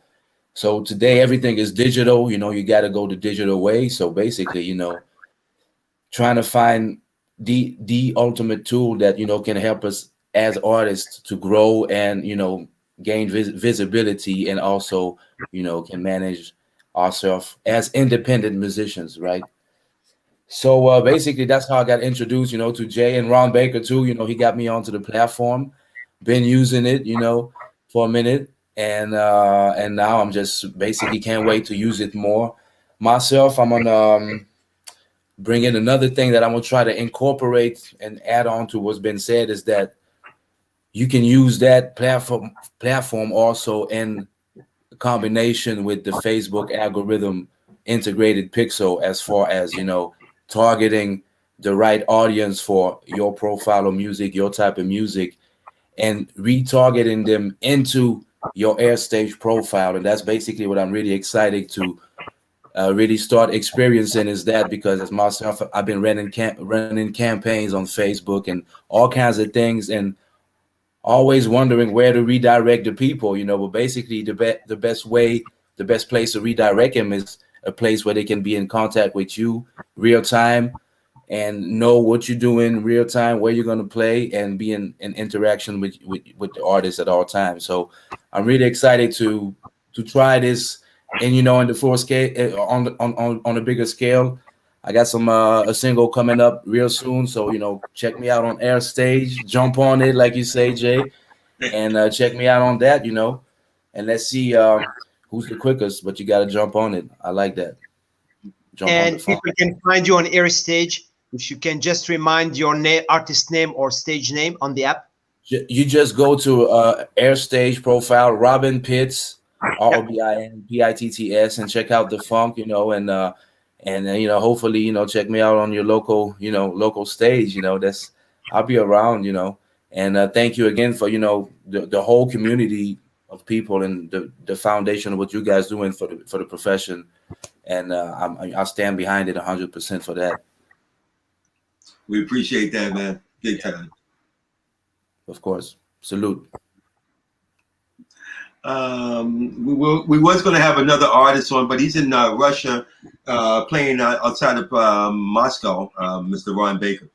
So today everything is digital. You got to go the digital way. So basically, trying to find the ultimate tool that can help us as artists to grow and gain visibility, and also can manage ourselves as independent musicians, right? So basically that's how I got introduced to Jay and Ron Baker too. He got me onto the platform, been using it for a minute, and now I'm just basically can't wait to use it more myself. I'm on bring in another thing that I'm gonna try to incorporate and add on to what's been said, is that you can use that platform also in combination with the Facebook algorithm integrated pixel, as far as targeting the right audience for your profile of music, your type of music, and retargeting them into your Airstage profile. And that's basically what I'm really excited to really start experiencing, is that, because as myself, I've been running campaigns on Facebook and all kinds of things, and always wondering where to redirect the people, but basically the best place to redirect them is a place where they can be in contact with you real time and know what you're doing real time, where you're going to play, and be in interaction with the artist at all times. So I'm really excited to try this, and in the full scale, on a bigger scale. I got some a single coming up real soon, so check me out on Airstage, jump on it like you say, Jay, and check me out on that, and let's see who's the quickest. But you got to jump on it. I like that. Jump on the And phone. people can find you on Airstage. If you can just remind your artist name or stage name on the app. You just go to Airstage profile, Robin Pitts, ROBINPITTS, and check out the funk, hopefully, check me out on your local stage. That's I'll be around, and thank you again for the whole community of people, and the foundation of what you guys doing for the profession, and I stand behind it 100% for that. We appreciate that, man. Big time. Of course, salute. We was going to have another artist on, but he's in Russia, playing outside of Moscow, Mr. Ron Baker.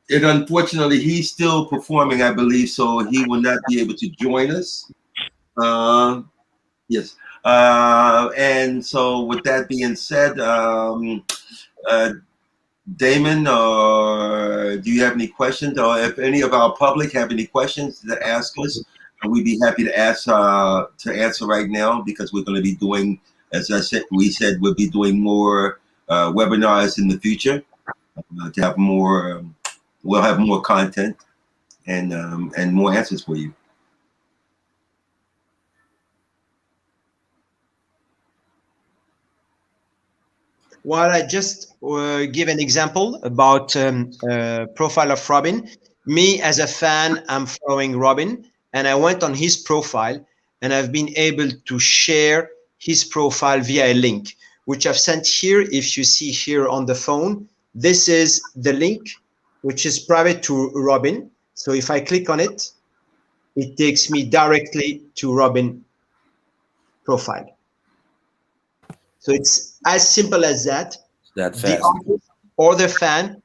And unfortunately, he's still performing, I believe, so he will not be able to join us. Yes. And so with that being said, Damon, do you have any questions? Or if any of our public have any questions to ask us, we'd be happy to answer right now, because we're going to be doing, as we said, we'll be doing more webinars in the future to have more. We'll have more content and more answers for you. Well, I just give an example about profile of Robin. Me as a fan, I'm following Robin, and I went on his profile, and I've been able to share his profile via a link, which I've sent here. If you see here on the phone, this is the link, which is private to Robin. So if I click on it, it takes me directly to Robin profile. So it's as simple as that. That The fast. artist or the fan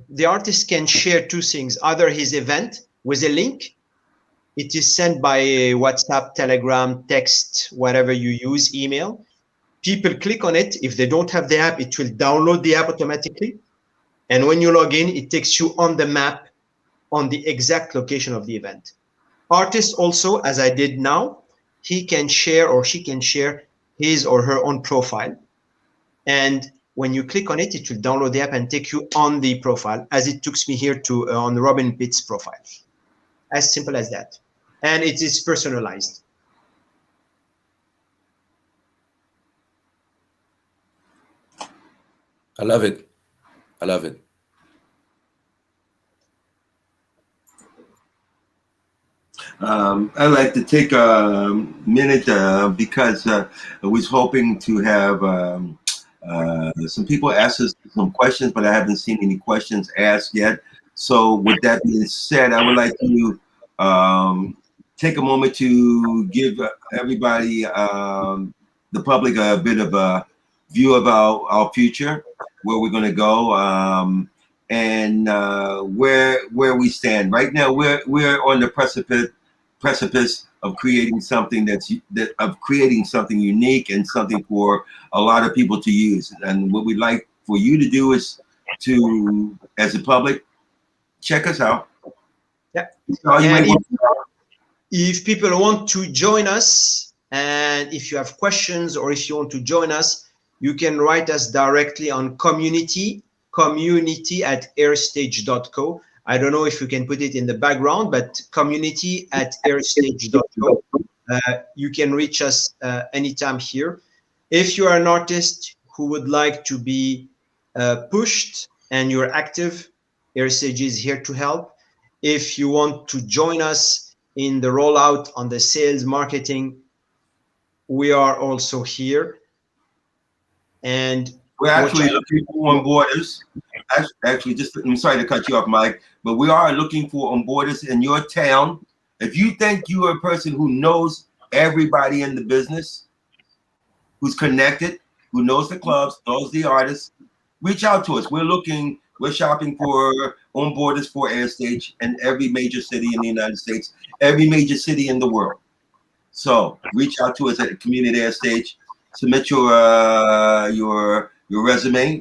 the artist can share two things: either his event with a link. It is sent by WhatsApp, Telegram, text, whatever you use, email. People click on it. If they don't have the app, it will download the app automatically. And when you log in, it takes you on the map on the exact location of the event. Artists also, as I did now, he can share or she can share his or her own profile. And when you click on it, it will download the app and take you on the profile, as it took me here to on Robin Pitt's profile. As simple as that. And it is personalized. I love it. I love it. I'd like to take a minute because I was hoping to have some people ask us some questions, but I haven't seen any questions asked yet. So with that being said, I would like to take a moment to give everybody, the public, a bit of a view of our future, where we're going to go, and where we stand right now. We're on the precipice of creating something of creating something unique and something for a lot of people to use. And what we'd like for you to do is to, as a public, check us out. Yeah. And if people want to join us, and if you have questions or if you want to join us, you can write us directly on community@airstage.co. I don't know if you can put it in the background, but community@airstage.co. You can reach us anytime here. If you are an artist who would like to be pushed and you're active, AirStage is here to help. If you want to join us in the rollout on the sales marketing, we are also here. And we're actually looking for onboarders. Actually, I'm sorry to cut you off, Mike, but we are looking for onboarders in your town. If you think you are a person who knows everybody in the business, who's connected, who knows the clubs, knows the artists, reach out to us. We're shopping for onboarders for AirStage in every major city in the United States, every major city in the world. So reach out to us at Community AirStage. Submit your resume,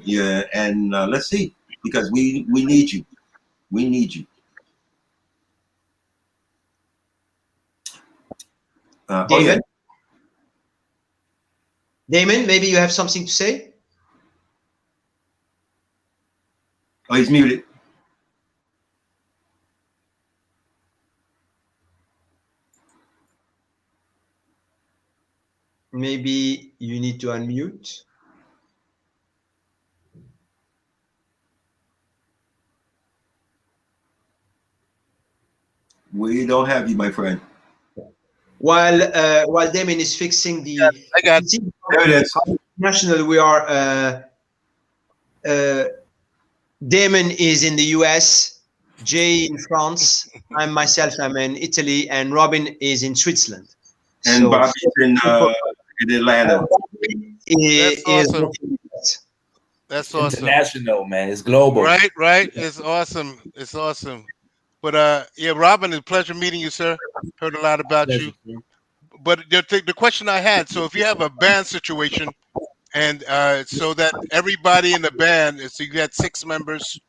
and let's see, because we need you. We need you. David? Damon, maybe you have something to say? Oh, he's muted. Maybe you need to unmute. We don't have you, my friend. While Damon is fixing the, I got there it is. National, we are. Damon is in the US, Jay in France, I'm in Italy, and Robin is in Switzerland. And so, Bobby's in Atlanta. That's awesome. That's awesome. International, man. It's global. Right. It's awesome. It's awesome. But yeah, Robin, it's a pleasure meeting you, sir. Heard a lot about you. But the question I had, so if you have a band situation, and so that everybody in the band, so you had 6 members,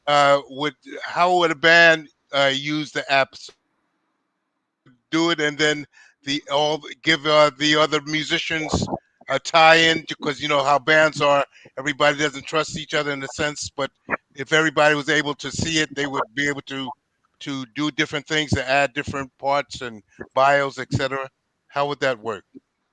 how would a band use the apps? Do it, and then give the other musicians a tie-in, because you know how bands are. Everybody doesn't trust each other in a sense, but if everybody was able to see it, they would be able to do different things, to add different parts and bios, etc. How would that work?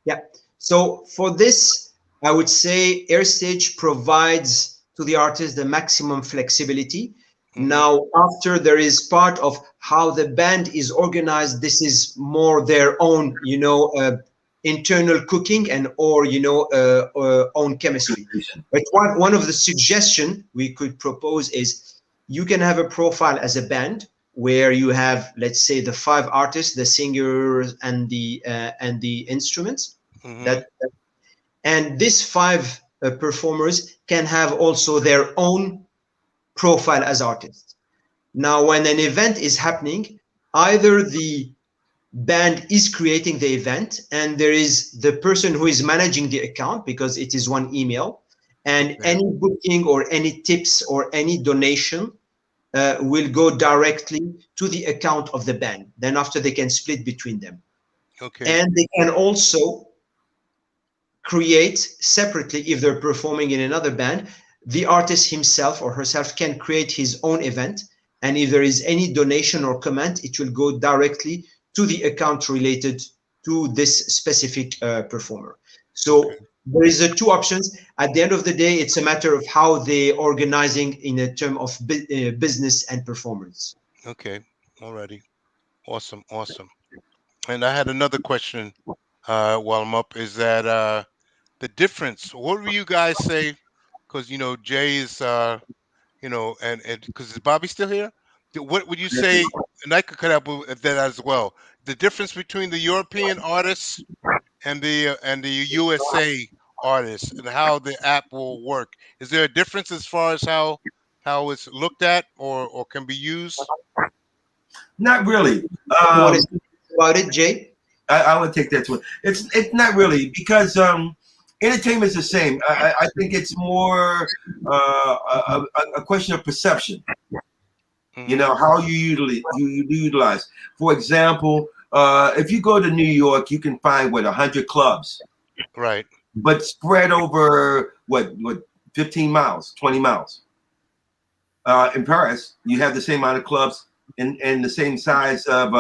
Yeah. So for this, I would say AirStage provides to the artist the maximum flexibility. Mm-hmm. Now, after there is part of how the band is organized, this is more their own, internal cooking and own chemistry. But one of the suggestions we could propose is you can have a profile as a band where you have, let's say, the 5 artists, the singers and the instruments. Mm-hmm. And these 5 performers can have also their own profile as artists. Now, when an event is happening, either the band is creating the event and there is the person who is managing the account, because it is one email, and any booking or any tips or any donation will go directly to the account of the band. Then after, they can split between them. Okay. And they can also create separately, if they're performing in another band, the artist himself or herself can create his own event. And if there is any donation or comment, it will go directly to the account related to this specific performer. So there is 2 options. At the end of the day, it's a matter of how they're organizing in a term of business and performance. Okay, alrighty. Awesome, awesome. And I had another question while I'm up. Is that the difference? What would you guys say? Because Jay is and because is Bobby still here? What would you say? And I could cut up with that as well. The difference between the European artists and the USA artists and how the app will work. Is there a difference as far as how it's looked at or can be used? Not really. You want to speak about it, Jay? I would take that to it. It's not really because entertainment is the same. I think it's more a question of perception. You know how you utilize. For example, if you go to New York, you can find 100 clubs, Right. but spread over what 15 miles, 20 miles. In Paris, you have the same amount of clubs in the same size of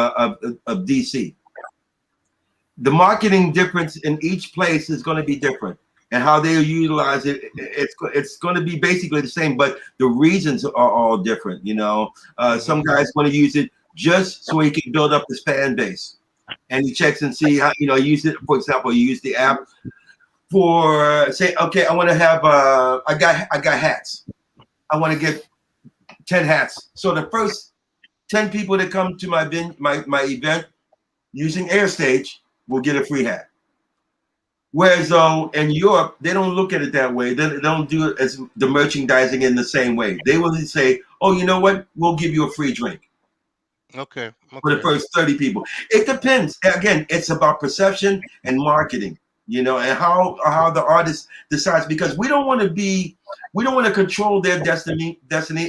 DC. The marketing difference in each place is going to be different, and how they utilize it, it's going to be basically the same, but the reasons are all different. Some guys want to use it just so he can build up his fan base, and he checks and see how use it. For example, you use the app for say, okay, I want to have I got hats. I want to get 10 hats. So the first 10 people that come to my event using Airstage will get a free hat. Whereas though in Europe, they don't look at it that way. They don't do it as the merchandising in the same way. They will say, oh, you know what? We'll give you a free drink. Okay. For the first 30 people. It depends. Again, it's about perception and marketing, and how the artist decides, because we don't want to control their destiny,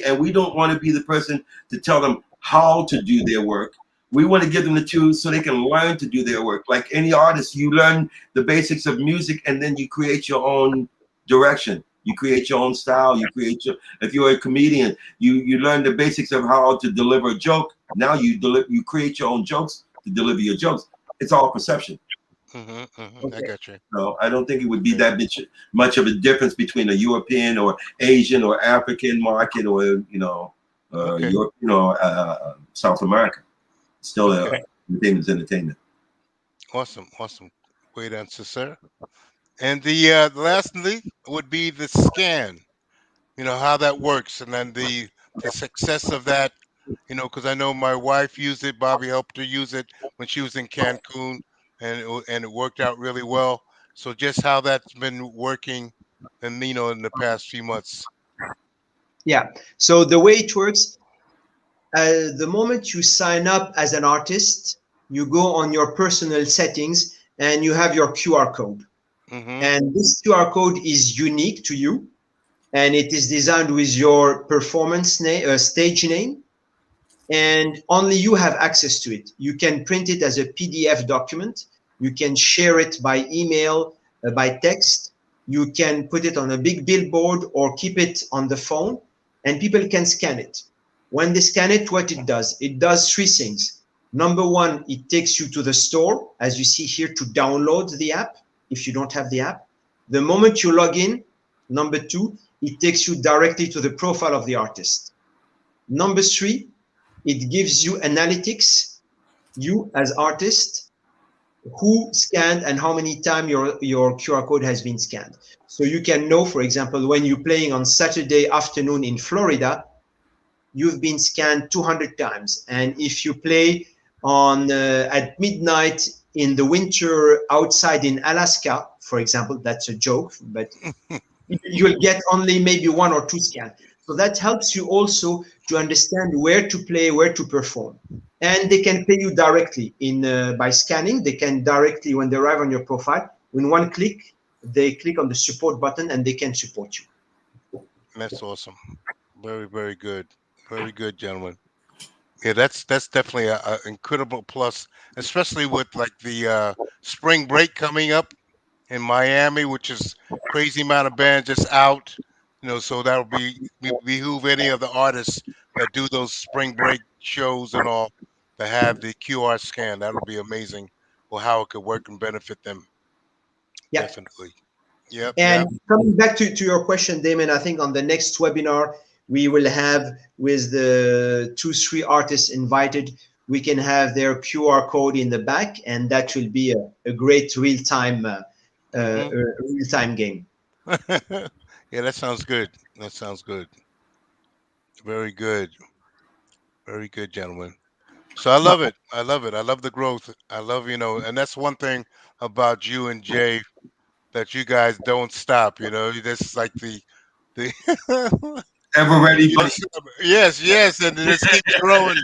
and we don't want to be the person to tell them how to do their work. We want to give them the tools so they can learn to do their work. Like any artist, you learn the basics of music and then you create your own direction. You create your own style. If you're a comedian, you learn the basics of how to deliver a joke. Now you create your own jokes to deliver your jokes. It's all perception. Okay. I got you. So I don't think it would be that much of a difference between a European or Asian or African market or South America. Still, entertainment is entertainment. Awesome. Great answer, sir. And the lastly would be the scan. How that works, and then the success of that. Because I know my wife used it. Bobby helped her use it when she was in Cancun, and it worked out really well. So just how that's been working, and in the past few months. Yeah. So the way it works, the moment you sign up as an artist, you go on your personal settings and you have your QR code. And this QR code is unique to you, and it is designed with your performance stage name, and only you have access to it. You can print it as a PDF document. You can share it by email, by text. You can put it on a big billboard or keep it on the phone, and people can scan it. When they scan it, what it does three things. Number one, it takes you to the store, as you see here, to download the app if you don't have the app. The moment you log in, number two, it takes you directly to the profile of the artist. Number three, it gives you analytics, you as artist, who scanned and how many times your QR code has been scanned. So you can know, for example, when you're playing on Saturday afternoon in Florida, you've been scanned 200 times. And if you play on at midnight in the winter outside in Alaska, for example, that's a joke, but you'll get only maybe 1 or 2 scans. So that helps you also to understand where to play, where to perform. And they can pay you directly by scanning. They can directly, when they arrive on your profile, in one click, they click on the support button and they can support you. That's awesome. Very, very good. Very good, gentlemen. Yeah, that's definitely an incredible plus, especially with like the spring break coming up in Miami, which is crazy amount of bands just out. So that'll behoove any of the artists that do those spring break shows and all to have the QR scan. That'll be amazing. Well, how it could work and benefit them. Yeah. Definitely. Yep. And coming back to your question, Damon, I think on the next webinar, we will have with the 2-3 artists invited, we can have their QR code in the back, and that will be a great real-time real-time game. Yeah, that sounds good. That sounds good. Very good. Very good, gentlemen. So I love it. I love it. I love the growth. I love, and that's one thing about you and Jay, that you guys don't stop. This is like the Ever ready, buddy? yes, and it just keeps growing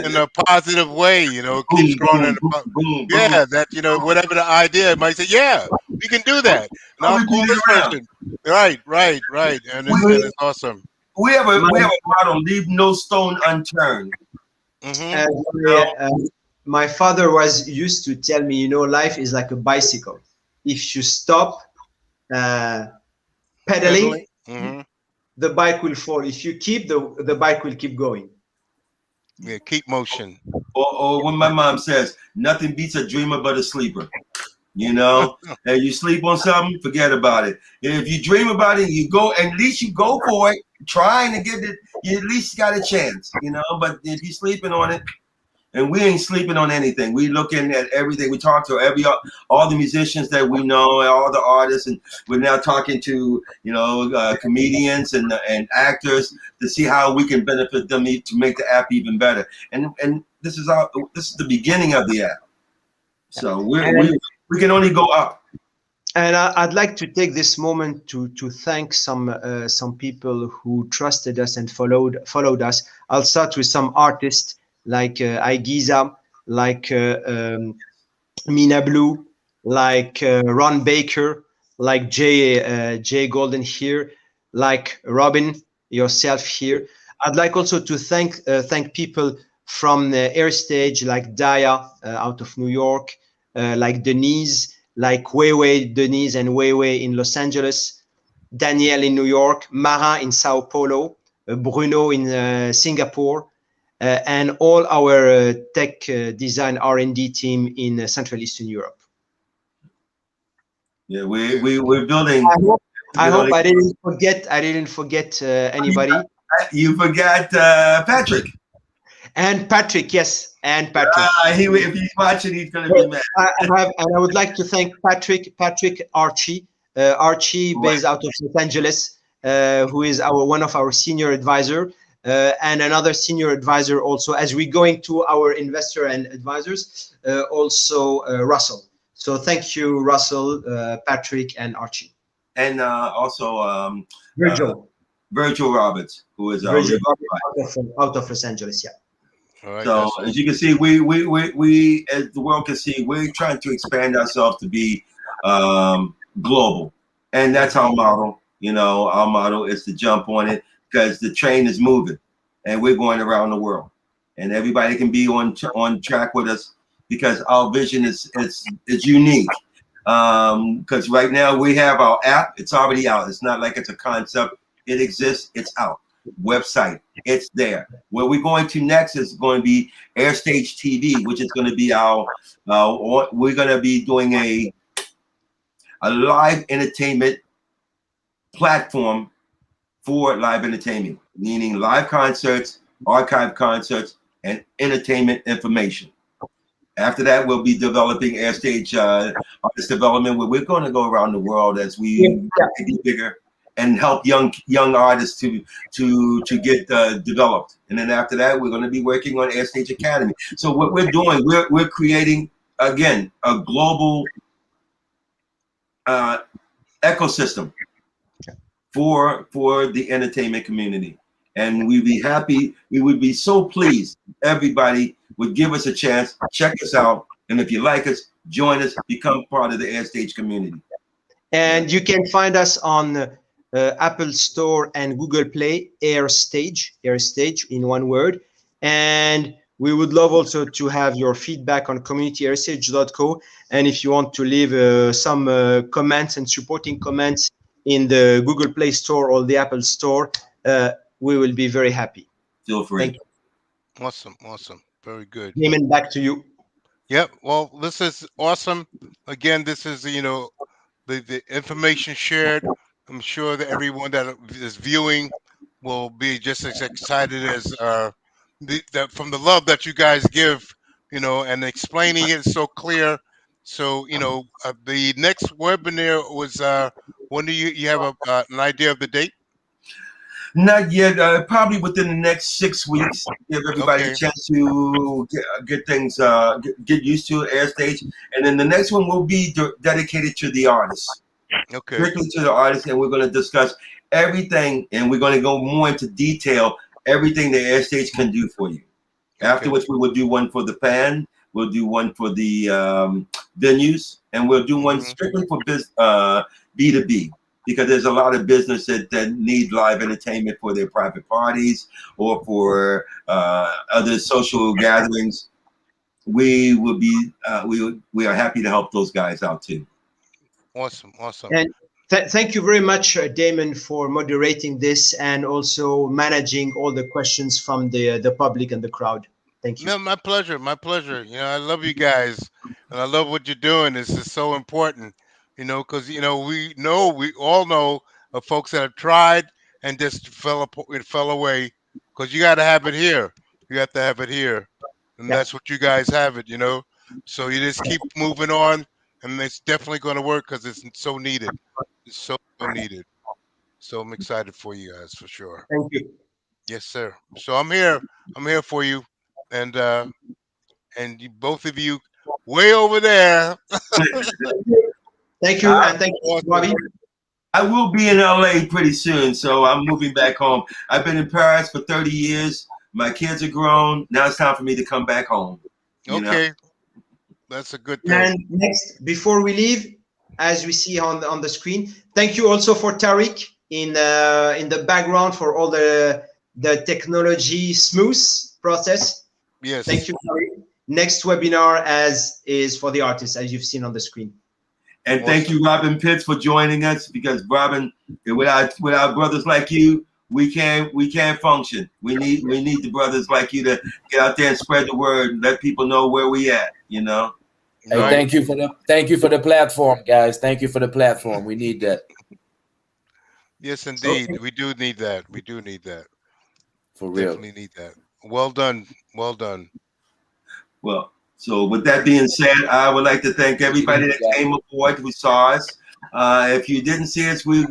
in a positive way. It keeps Boom, growing boom, boom, boom, boom. yeah. That whatever the idea, it might say, yeah, we can do that, and How I'll we call do this it around? person. Right, and We, it's awesome. we have a My, we have a motto: leave no stone unturned. Hmm. uh, You know? my father was used to tell me, life is like a bicycle. If you stop uh, pedaling, Pedaling. Hmm. the bike will fall. If you keep the bike will keep going. Yeah, keep motion. Or when my mom says, "Nothing beats a dreamer but a sleeper." You know, and you sleep on something, forget about it. If you dream about it, you go. At least you go for it, trying to get it. You at least got a chance. But if you're sleeping on it, and we ain't sleeping on anything. We looking at everything. We talk to all the musicians that we know, all the artists, and we're now talking to comedians and actors to see how we can benefit them to make the app even better. And this is the beginning of the app. So And we can only go up. And I'd like to take this moment to thank some people who trusted us and followed us. I'll start with some artists like Igiza, like Mina Blue, like Ron Baker, like Jay Golden here, like Robin, yourself here. I'd like also to thank people from the Airstage like Daya out of New York, like Denise, like Weiwei Denise and Weiwei in Los Angeles, Danielle in New York, Marin in Sao Paulo, Bruno in Singapore, and all our tech design R&D team in Central Eastern Europe. Yeah, we're building. I hope I didn't forget anybody. You forgot Patrick. And Patrick, yes, and Patrick. If he's watching, he's gonna be mad. I would like to thank Patrick Archie, based out of Los Angeles, who is one of our senior advisor, and another senior advisor also, as we going to our investor and advisors, also Russell. So thank you, Russell, Patrick, and Archie. And also Virgil Roberts, who is Virgil out of Los Angeles, yeah. All right, so as you can see, we as the world can see, we're trying to expand ourselves to be global, and that's our model. Our model is to jump on it because the train is moving, and we're going around the world, and everybody can be on track with us because our vision is unique. Because right now we have our app; it's already out. It's not like it's a concept; it exists. It's out. Website, it's there. Where we're going to next is going to be Airstage TV, which is going to be we're going to be doing a live entertainment platform for live entertainment, meaning live concerts, archive concerts, and entertainment information. After that, we'll be developing Airstage artist development, where we're going to go around the world as we get bigger and help young artists to get developed. And then after that, we're going to be working on Airstage Academy. So what we're doing, we're creating again a global ecosystem for the entertainment community. And we'd be happy. We would be so pleased. Everybody would give us a chance, check us out, and if you like us, join us, become part of the Airstage community. And you can find us on Apple Store and Google Play, Airstage in one word. And we would love also to have your feedback on communityairStage.co. And if you want to leave some comments and supporting comments in the Google Play Store or the Apple Store, we will be very happy. Feel free. Thank you. Awesome. Very good. Damon, back to you. Yep. Well, this is awesome. Again, this is the information shared. I'm sure that everyone that is viewing will be just as excited as from the love that you guys give, and explaining it so clear. So, the next webinar was, when do you have an idea of the date? Not yet. Probably within the next 6 weeks. Give everybody a Okay. chance to get things, get used to Airstage, and then the next one will be dedicated to the artists, Okay. strictly to the artists, and we're going to discuss everything, and we're going to go more into detail everything the Airstage can do for you. Okay. Afterwards, we will do one for the fan. We'll do one for the venues, and we'll do one strictly for B2B, because there's a lot of business that need live entertainment for their private parties or for other social gatherings. We will be we are happy to help those guys out too. Awesome. And thank you very much, Damon, for moderating this and also managing all the questions from the public and the crowd. Thank you. No, my pleasure. My pleasure. I love you guys, and I love what you're doing. This is so important, because we all know of folks that have tried and just fell away. Because you got to have it here. You have to have it here, and that's what you guys have it. So you just keep moving on, and it's definitely going to work because it's so needed. It's so needed. So I'm excited for you guys for sure. Thank you. Yes, sir. So I'm here. I'm here for you, and you, both of you, way over there. Thank you, and thank you, Bobby. I will be in LA pretty soon, so I'm moving back home. I've been in Paris for 30 years. My kids are grown. Now it's time for me to come back home. Okay, that's a good thing. And next, before we leave, as we see on the screen, thank you also for Tariq in the background for all the technology smooth process. Yes. Thank you, Tariq. Next webinar is for the artists, as you've seen on the screen. And thank you, Robin Pitts, for joining us, because Robin, without brothers like you, we can't function. We need the brothers like you to get out there and spread the word and let people know where we at. Hey, thank you for the platform, guys. Thank you for the platform. We need that. Yes, indeed. We do need that. We do need that. For real. Definitely need that. Well done. Well done. Well, so with that being said, I would like to thank everybody that came aboard who saw us. If you didn't see us, we're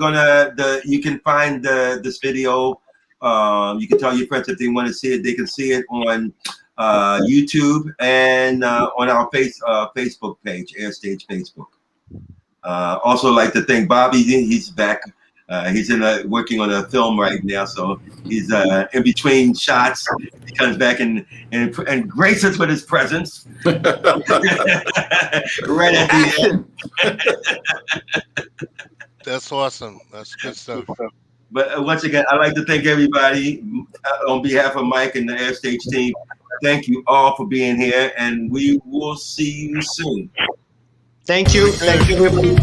you can find this video. You can tell your friends if they want to see it. They can see it on YouTube and on our Facebook page, Airstage Facebook. Also, like to thank Bobby. He's back. He's working on a film right now, so he's in between shots. He comes back and graces us with his presence right at the end. That's awesome. That's good stuff. But once again, I'd like to thank everybody on behalf of Mike and the Airstage team. Thank you all for being here, and we will see you soon. Thank you. Thank you, everybody.